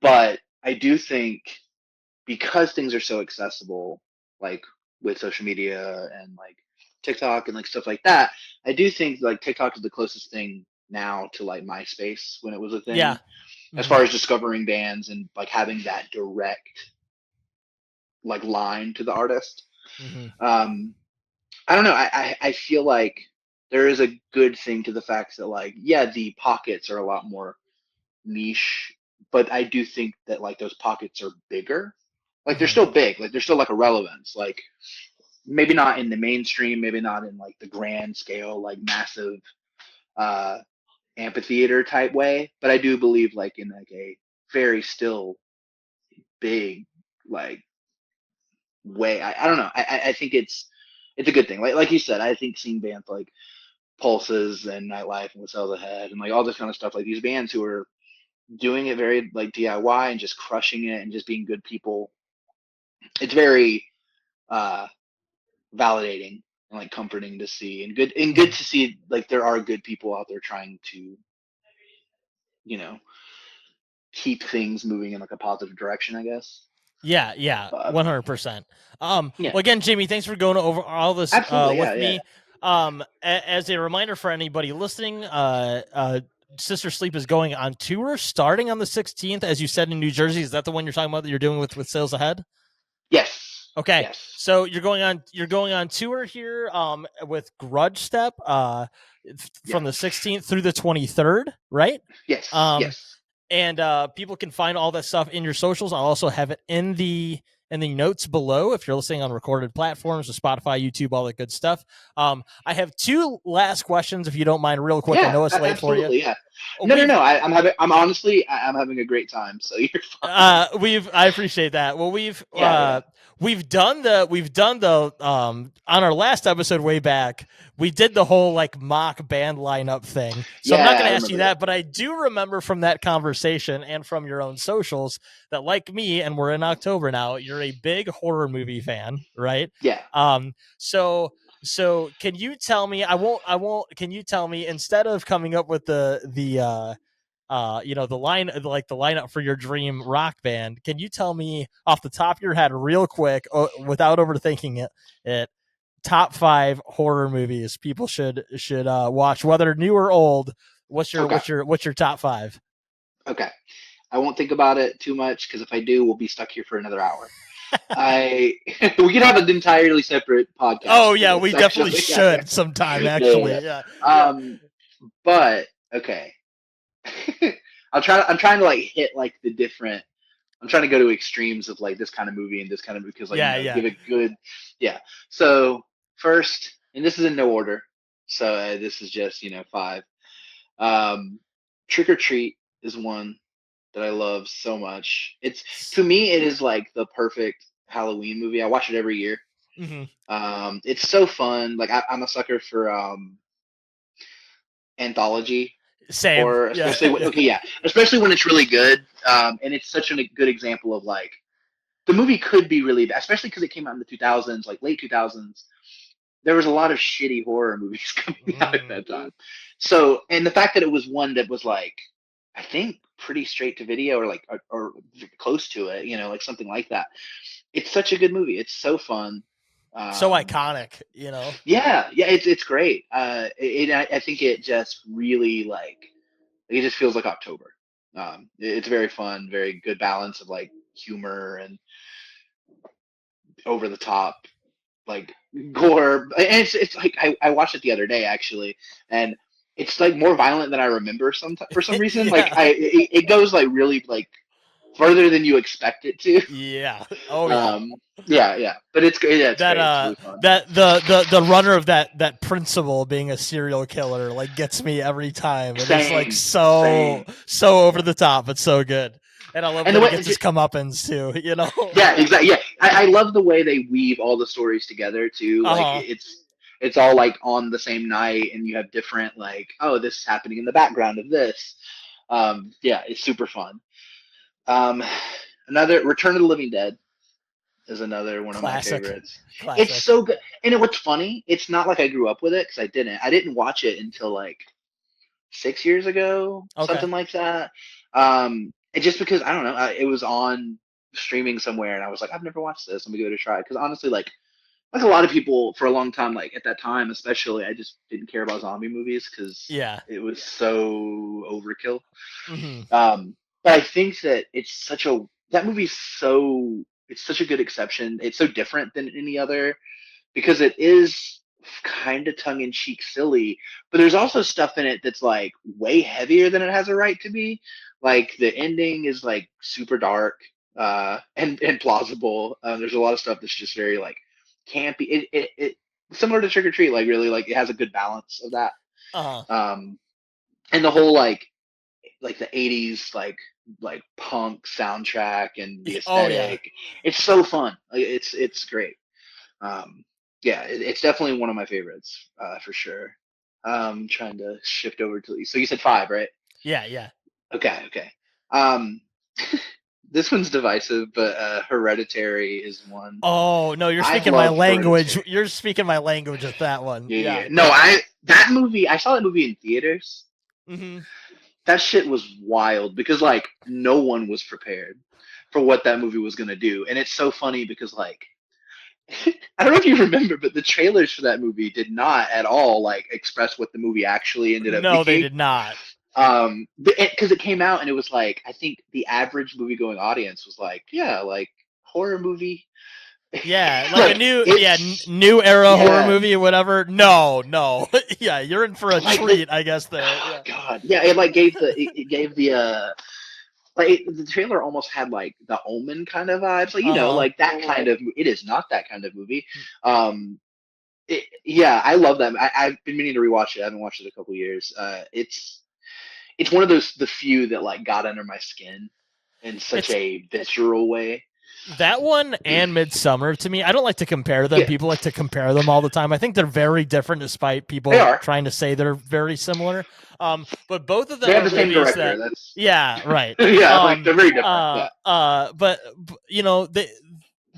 Speaker 2: But I do think because things are so accessible, like with social media and like TikTok and like stuff like that, I do think like TikTok is the closest thing now to like MySpace when it was a
Speaker 3: yeah.
Speaker 2: thing, as
Speaker 3: hmm
Speaker 2: far as discovering bands and like having that direct like line to the artist.
Speaker 3: hmm
Speaker 2: Um, I don't know. I feel like there is a good thing to the fact that like, yeah, the pockets are a lot more niche, but I do think that like those pockets are bigger. Like they're
Speaker 3: Mm-hmm.
Speaker 2: still big, like there's still like a relevance. Like maybe not in the mainstream, maybe not in like the grand scale, like massive uh amphitheater type way, but I do believe like in like a very still big like way. I don't know. I think it's a good thing. Like you said, I think seeing bands like Pulses and Nightlife and What Sells Ahead and like all this kind of stuff, like these bands who are doing it very like DIY and just crushing it and just being good people, it's very uh validating and like comforting to see and good to see like there are good people out there trying to, you know, keep things moving in like a positive direction, I guess.
Speaker 3: Yeah,
Speaker 2: But
Speaker 3: 100%.
Speaker 2: yeah,
Speaker 3: Well, again, Jamie, thanks for going over all this
Speaker 2: absolutely,
Speaker 3: with
Speaker 2: yeah, yeah.
Speaker 3: me. As a reminder for anybody listening, Sister Sleep is going on tour starting on the 16th, as you said, in New Jersey. Is that the one you're talking about that you're doing with Sales Ahead?
Speaker 2: Yes,
Speaker 3: Okay,
Speaker 2: yes,
Speaker 3: so you're going on tour here with Grudge Step
Speaker 2: yeah,
Speaker 3: from the 16th through the 23rd, right?
Speaker 2: yes,
Speaker 3: Um,
Speaker 2: yes.
Speaker 3: and people can find all that stuff in your socials. I'll also have it in the notes below if you're listening on recorded platforms, so Spotify, YouTube, all that good stuff. I have two last questions, if you don't mind, real quick. I
Speaker 2: Yeah,
Speaker 3: know it's late for you.
Speaker 2: absolutely. Yeah. No, no,
Speaker 3: We've
Speaker 2: no. I'm honestly, I'm having a great time. So you're fine.
Speaker 3: I appreciate that. Well,
Speaker 2: Yeah, yeah,
Speaker 3: we've done the on our last episode way back, we did the whole like mock band lineup thing. So I'm not
Speaker 2: yeah.
Speaker 3: going
Speaker 2: I
Speaker 3: to ask you
Speaker 2: remember that.
Speaker 3: that, but I do remember from that conversation and from your own socials that, like me, and we're in October now, you're a big horror movie fan, right?
Speaker 2: Yeah.
Speaker 3: So can you tell me, can you tell me, instead of coming up with the line, like the lineup for your dream rock band, can you tell me off the top of your head real quick, without overthinking it, top 5 horror movies people should watch, whether new or old? What's your
Speaker 2: Okay.
Speaker 3: top 5?
Speaker 2: Okay. I won't think about it too much because if I do, we'll be stuck here for another hour. I we could have an entirely separate podcast
Speaker 3: Oh
Speaker 2: for
Speaker 3: yeah,
Speaker 2: this.
Speaker 3: we definitely
Speaker 2: Actually, yeah,
Speaker 3: should sometime,
Speaker 2: yeah, yeah,
Speaker 3: actually. Yeah.
Speaker 2: yeah. But okay. I'm trying to like hit like the different. I'm trying to go to extremes of like this kind of movie and this kind of movie because like
Speaker 3: Yeah, yeah.
Speaker 2: give it good. Yeah. So first, and this is in no order. So this is just 5. Trick or Treat is one that I love so much. It's to me it is like the perfect Halloween movie. I watch it every year.
Speaker 3: Mm-hmm.
Speaker 2: It's so fun. Like I'm a sucker for anthology
Speaker 3: Same.
Speaker 2: horror,
Speaker 3: Yeah.
Speaker 2: especially when, okay, yeah, especially when it's really good. And it's such a good example of like the movie could be really bad, especially because it came out in the 2000s, like late 2000s. There was a lot of shitty horror movies coming out at
Speaker 3: Mm.
Speaker 2: that time. So, and the fact that it was one that was like, I think pretty straight to video or like or close to it, like something like that. It's such a good movie. It's so fun.
Speaker 3: So
Speaker 2: Um,
Speaker 3: iconic,
Speaker 2: yeah, yeah, it's great. I think it just really like it just feels like October. It's very fun, very good balance of like humor and over the top like gore. And it's like I watched it the other day actually, and it's like more violent than I remember for some reason. Like
Speaker 3: Yeah.
Speaker 2: it goes like really like further than you expect it to.
Speaker 3: Yeah. Oh yeah.
Speaker 2: Um, yeah, yeah, but it's great. Yeah, it's
Speaker 3: That
Speaker 2: great. It's really fun.
Speaker 3: that the runner of that principal being a serial killer like gets me every time. And it's like
Speaker 2: Same,
Speaker 3: so
Speaker 2: same.
Speaker 3: over the top, but so good. And I love
Speaker 2: And the
Speaker 3: that he
Speaker 2: way,
Speaker 3: gets his comeuppance too.
Speaker 2: yeah, exactly. Yeah, I love the way they weave all the stories together too. Like
Speaker 3: Uh-huh.
Speaker 2: it's all like on the same night, and you have different like, oh, this is happening in the background of this. Yeah, it's super fun. Um, another Return of the Living Dead is another one of my
Speaker 3: Classic.
Speaker 2: favorites. It's
Speaker 3: Classic.
Speaker 2: so good, and what's funny, it's not like I grew up with it because I didn't. I didn't watch it until like 6 years ago,
Speaker 3: Okay.
Speaker 2: something like that. And just because I don't know, it was on streaming somewhere, and I was like, I've never watched this. Let me give it a try. Because honestly, like a lot of people for a long time, like at that time, especially, I just didn't care about zombie movies because
Speaker 3: Yeah.
Speaker 2: it was so overkill.
Speaker 3: Mm-hmm.
Speaker 2: But I think that that movie's so it's such a good exception. It's so different than any other because it is kind of tongue-in-cheek silly, but there's also stuff in it that's like way heavier than it has a right to be. Like the ending is like super dark and plausible. There's a lot of stuff that's just very like campy. It similar to Trick or Treat, like really like it has a good balance of that.
Speaker 3: Uh-huh.
Speaker 2: And the whole like the 80s like punk soundtrack and the
Speaker 3: Oh yeah.
Speaker 2: aesthetic. It's so fun. Like, it's great. Yeah, it's definitely one of my favorites for sure. Trying to shift over to, so you said 5, right?
Speaker 3: Yeah.
Speaker 2: Okay. Um, this one's divisive, but Hereditary is one.
Speaker 3: Oh no, you're
Speaker 2: I
Speaker 3: speaking my
Speaker 2: love
Speaker 3: language.
Speaker 2: Hereditary.
Speaker 3: You're speaking my language with that one.
Speaker 2: Yeah. No, I saw that movie in theaters.
Speaker 3: Mm-hmm.
Speaker 2: That shit was wild because like no one was prepared for what that movie was gonna do, and it's so funny because like I don't know if you remember, but the trailers for that movie did not at all like express what the movie actually ended up being.
Speaker 3: No, they did not.
Speaker 2: Because it came out and it was like I think the average movie going audience was like, yeah, like horror movie.
Speaker 3: Yeah, like a new era horror movie or whatever. No. Yeah, you're in for a
Speaker 2: like
Speaker 3: treat, I guess. There.
Speaker 2: Oh
Speaker 3: Yeah.
Speaker 2: God, yeah, it like gave the like the trailer almost had like the Omen kind of vibes, like like that kind of. It is not that kind of movie. Yeah, I love that. I've been meaning to rewatch it. I haven't watched it in a couple years. It's one of the few that like got under my skin in such a visceral way.
Speaker 3: That one and Midsummer, to me, I don't like to compare them. Yeah. People like to compare them all the time. I think they're very different, despite people trying to say they're very similar. But both of them
Speaker 2: have the same director.
Speaker 3: Yeah, right.
Speaker 2: Yeah, like they're very different.
Speaker 3: But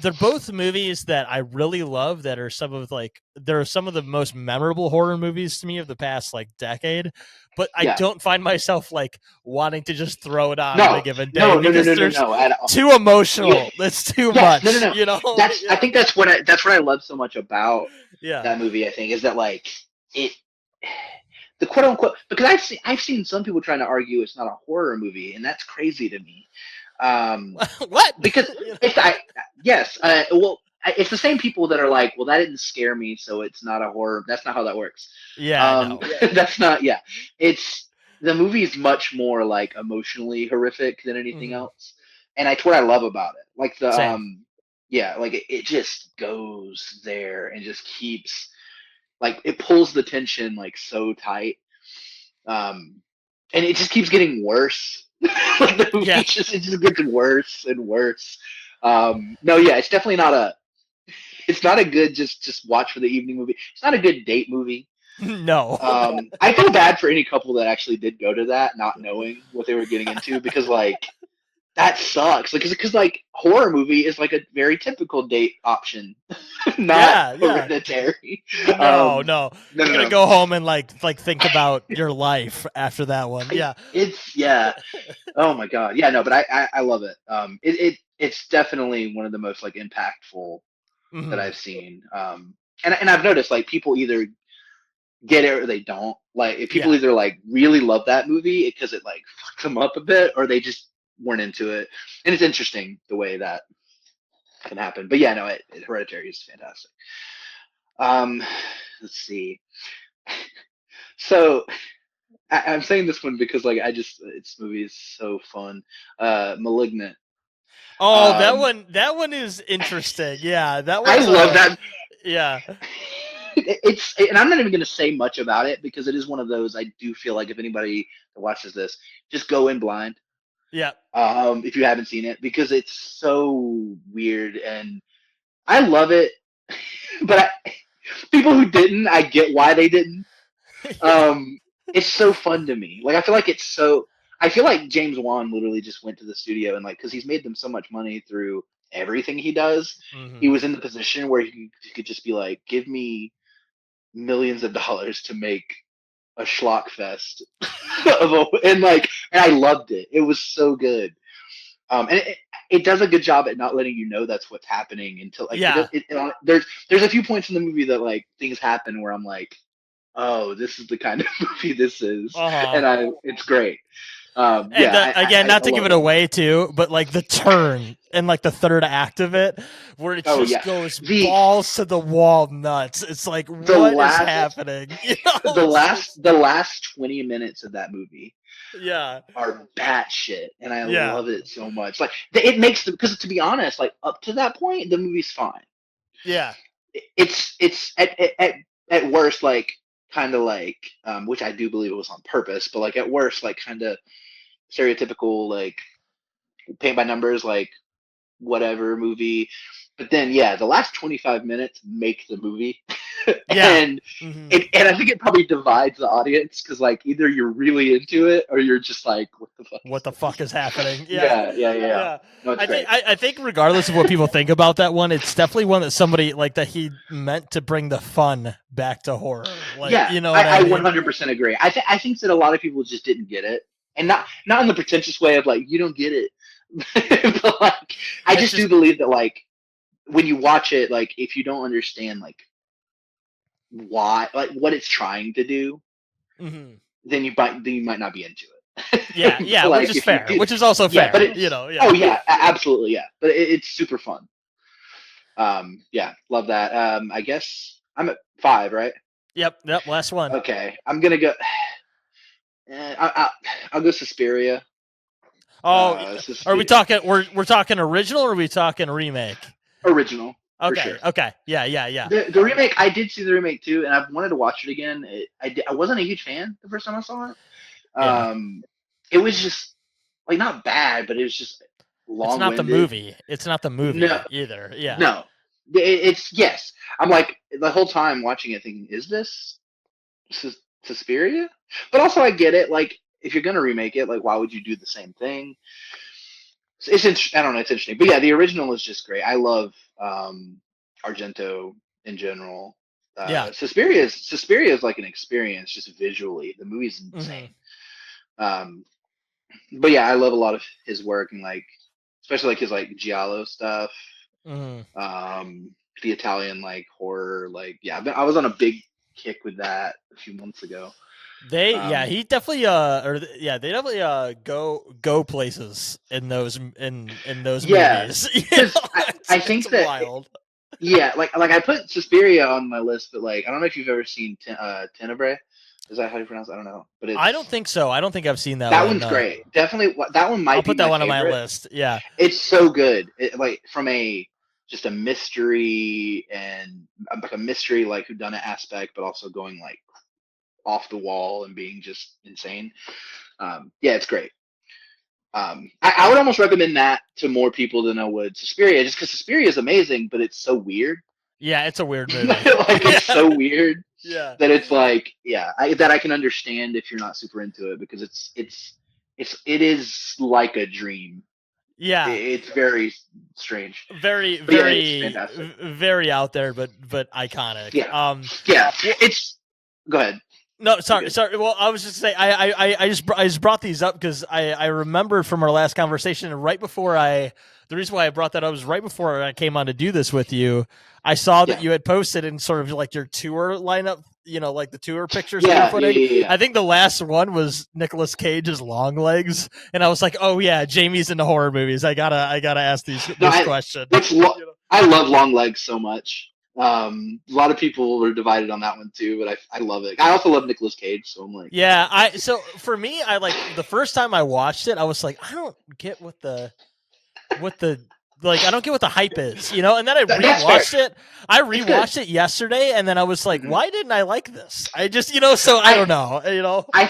Speaker 3: they're both movies that I really love. That are some of the most memorable horror movies to me of the past like decade. But I don't find myself like wanting to just throw it on a given day.
Speaker 2: No, at all.
Speaker 3: Too emotional. Yeah. That's too much. No. You know,
Speaker 2: I think that's what I love so much about that movie. I think is that like the quote unquote, because I've seen some people trying to argue it's not a horror movie, and that's crazy to me.
Speaker 3: What?
Speaker 2: Because it's the same people that are like, well, that didn't scare me, so it's not a horror. That's not how that works.
Speaker 3: Yeah,
Speaker 2: that's not. Yeah, it's the movie is much more like emotionally horrific than anything else, and that's what I love about it. Like the like it just goes there and just keeps like it pulls the tension like so tight, and it just keeps getting worse. Like the movie it just gets worse and worse. It's definitely not a good just watch for the evening movie. It's not a good date movie.
Speaker 3: No.
Speaker 2: I feel bad for any couple that actually did go to that not knowing what they were getting into, because like that sucks. Because like horror movie is like a very typical date option, not Hereditary.
Speaker 3: No. You're gonna go home and like think about your life after that one. Yeah.
Speaker 2: Oh my God. Yeah. No, but I love it. It's definitely one of the most like impactful that I've seen. And I've noticed like people either get it or they don't. Like if people either like really love that movie because it like fucks them up a bit, or they just weren't into it. And it's interesting the way that can happen. But Hereditary is fantastic. Let's see. So I'm saying this one because like this movie is so fun. Malignant.
Speaker 3: Oh, that one is interesting. Yeah, that one.
Speaker 2: I love that.
Speaker 3: Yeah.
Speaker 2: And I'm not even going to say much about it because it is one of those. I do feel like if anybody watches this, just go in blind.
Speaker 3: Yeah.
Speaker 2: If you haven't seen it, because it's so weird and I love it, but people who didn't, I get why they didn't. It's so fun to me. Like I feel like James Wan literally just went to the studio and like, because he's made them so much money through everything he does, he was in the position where he could just be like, give me millions of dollars to make a schlock fest and I loved it. It was so good. And it does a good job at not letting you know that's what's happening until like there's a few points in the movie that like things happen where I'm like, oh, this is the kind of movie this is, and it's great.
Speaker 3: And again, not to give it away too, but like the turn and like the third act of it, where it just goes balls to the wall nuts. It's like, what is happening? You know?
Speaker 2: The last 20 minutes of that movie, are batshit, and I love it so much. Like it makes because to be honest, like up to that point, the movie's fine.
Speaker 3: Yeah,
Speaker 2: it's at worst like kind of like which I do believe it was on purpose, but like at worst like kind of stereotypical like paint by numbers like whatever movie. But then the last 25 minutes make the movie. And and I think it probably divides the audience because like either you're really into it or you're just like, what the fuck
Speaker 3: is happening?
Speaker 2: Yeah. No,
Speaker 3: I think regardless of what people think about that one, it's definitely one that somebody like that he meant to bring the fun back to horror. Like, you know what I mean?
Speaker 2: 100% agree. I think that a lot of people just didn't get it, and not in the pretentious way of like you don't get it, but like I just do believe that like when you watch it, like if you don't understand like why, like what it's trying to do, then you might not be into it.
Speaker 3: Like, which is fair. Which is also fair.
Speaker 2: But
Speaker 3: you know,
Speaker 2: Oh yeah, absolutely, yeah. But it's super fun. Love that. I guess I'm at 5, right?
Speaker 3: Yep. Last one.
Speaker 2: Okay, I'm gonna go. I'll go Suspiria.
Speaker 3: Oh, are we talking? We're talking original, or are we talking remake?
Speaker 2: Original.
Speaker 3: Okay.
Speaker 2: Sure.
Speaker 3: Okay. Yeah.
Speaker 2: The remake, I did see the remake too, and I've wanted to watch it again. I wasn't a huge fan the first time I saw it. It was just like not bad, but it was just long.
Speaker 3: It's not the movie either. Yeah.
Speaker 2: No. It's yes. I'm like the whole time watching it thinking, is this Suspiria? But also I get it. Like if you're gonna remake it, like why would you do the same thing? It's interesting. I don't know. It's interesting, but yeah, the original is just great. I love Argento in general. Suspiria is like an experience just visually. The movie's insane. But yeah, I love a lot of his work and like especially like his like giallo stuff. The Italian like horror, like I was on a big kick with that a few months ago.
Speaker 3: They he definitely they definitely go places in those movies.
Speaker 2: I think that
Speaker 3: wild.
Speaker 2: Like I put Suspiria on my list, but like I don't know if you've ever seen Tenebrae. Is that how you pronounce it? I don't know, but
Speaker 3: I don't think so. I don't think I've seen that.
Speaker 2: That one's great. Definitely, that one might.
Speaker 3: I'll put that one
Speaker 2: favorite.
Speaker 3: on my list. Yeah,
Speaker 2: it's so good. Like from just a mystery and like a mystery like whodunit aspect, but also going like off the wall and being just insane. It's great. I would almost recommend that to more people than I would Suspiria, just because Suspiria is amazing, but it's so weird.
Speaker 3: Yeah, it's a weird movie.
Speaker 2: It's so weird.
Speaker 3: Yeah,
Speaker 2: that it's like that I can understand if you're not super into it because it is like a dream.
Speaker 3: Yeah,
Speaker 2: it's very strange.
Speaker 3: Very very out there, but iconic.
Speaker 2: It's go ahead.
Speaker 3: No, sorry. Well, I was just saying, I just brought these up because I remembered from our last conversation, and right before the reason why I brought that up was right before I came on to do this with you. I saw that you had posted in sort of like your tour lineup, you know, like the tour pictures you were putting. I think the last one was Nicolas Cage's Long Legs, and I was like, oh yeah, Jamie's into horror movies. I gotta ask this question.
Speaker 2: I love Long Legs so much. A lot of people were divided on that one too, but I love it. I also love Nicolas Cage, so I'm like,
Speaker 3: so for me, I like the first time I watched it, I was like, I don't get what the I don't get what the hype is, you know. And then I rewatched it. I rewatched it yesterday, and then I was like, why didn't I like this? I just, you know, so I don't know, you know.
Speaker 2: I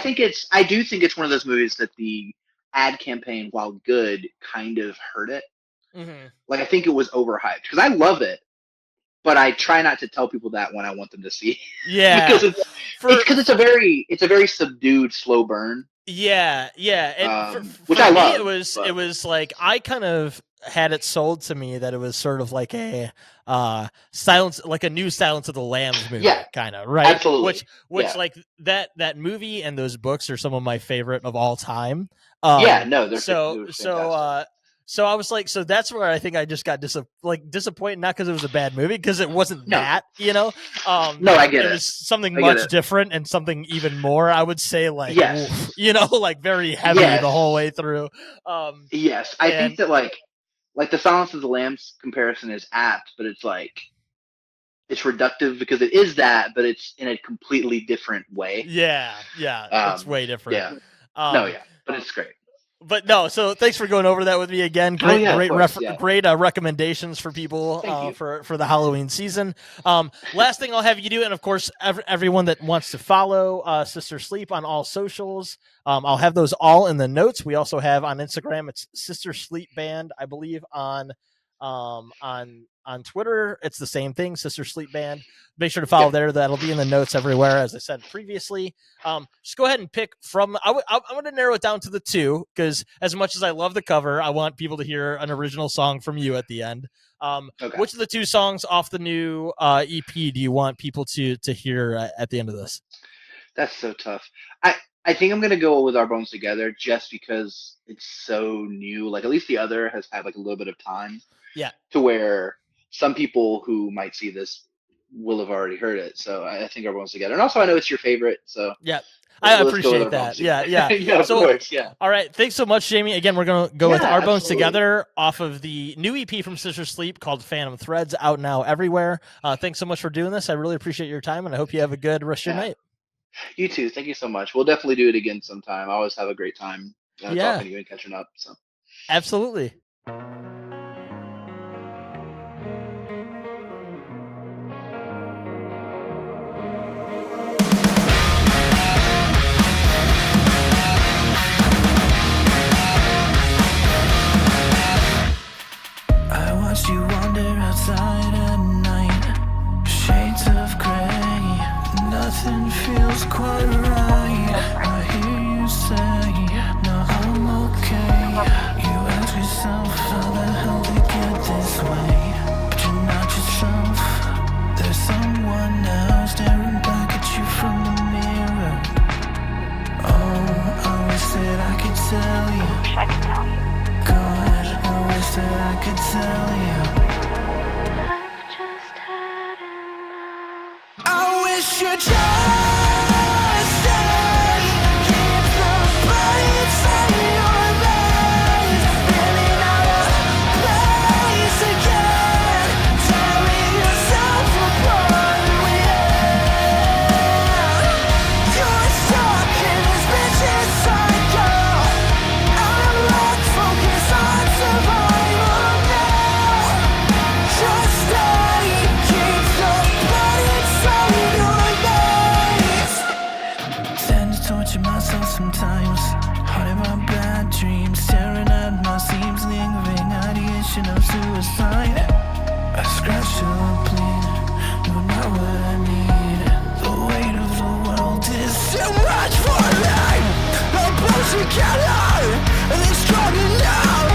Speaker 2: do think it's one of those movies that the ad campaign, while good, kind of hurt it. Like I think it was overhyped because I love it. But I try not to tell people that when I want them to see.
Speaker 3: Yeah,
Speaker 2: because it's a very subdued, slow burn.
Speaker 3: Yeah, and
Speaker 2: which I love.
Speaker 3: It was like I kind of had it sold to me that it was sort of like a Silence, like a new Silence of the Lambs movie, kind of, right?
Speaker 2: Absolutely.
Speaker 3: Which like that movie and those books are some of my favorite of all time.
Speaker 2: They're
Speaker 3: So I was like, so that's where I think I just got disappointed, not because it was a bad movie, because it wasn't that, you know.
Speaker 2: No, I get it.
Speaker 3: It was something much different and something even more. I would say, like, oof, you know, like very heavy the whole way through.
Speaker 2: Yes, I think that like the Silence of the Lambs comparison is apt, but it's like it's reductive because it is that, but it's in a completely different way.
Speaker 3: Yeah, it's way different.
Speaker 2: Yeah, but it's great.
Speaker 3: But no, so thanks for going over that with me again. Great recommendations for people for the Halloween season. Last thing I'll have you do, and of course, everyone that wants to follow Sister Sleep on all socials, I'll have those all in the notes. We also have on Instagram, it's Sister Sleep Band, I believe. On Twitter, it's the same thing, Sister Sleep Band. Make sure to follow there. That'll be in the notes everywhere, as I said previously. Just go ahead and pick from. I'm going to narrow it down to the two, because as much as I love the cover, I want people to hear an original song from you at the end. Which of the two songs off the new EP do you want people to hear at the end of this?
Speaker 2: That's so tough. I think I'm going to go with Our Bones Together, just because it's so new. Like, at least the other has had like a little bit of time.
Speaker 3: Yeah.
Speaker 2: To where some people who might see this will have already heard it. So I think Our Bones Together. And also, I know it's your favorite. So
Speaker 3: yeah, I appreciate that. Yeah.
Speaker 2: Yeah,
Speaker 3: so,
Speaker 2: of course. Yeah.
Speaker 3: All right. Thanks so much, Jamie. Again, we're going to go with Our Bones Together off of the new EP from Sister Sleep called Phantom Threads, out now everywhere. Thanks so much for doing this. I really appreciate your time, and I hope you have a good rest of your night.
Speaker 2: You too. Thank you so much. We'll definitely do it again sometime. I always have a great time talking to you and catching up. So
Speaker 3: absolutely.
Speaker 4: I watched you wander outside at night, shades of gray. Nothing feels quite right. I hear you say, no, I'm okay. You ask yourself, how the hell did it get this way? But you're not yourself. There's someone else staring back at you from the mirror. Oh, I wish that I could tell you. God, I wish that I could tell you. I wish you'd just stay. Keep the bites in your veins, spinning out of place again, tearing yourself apart. You're stuck in this bitch's cycle. I'm locked, focused on survival now. Just stay, keep the blood inside your veins. Tend to torture myself sometimes, haunted by bad dreams, staring at my seams, lingering ideation of suicide. I scratch till I bleed, no, not what I need. The weight of the world is too much for me. I'm pushing together, and it's stronger now.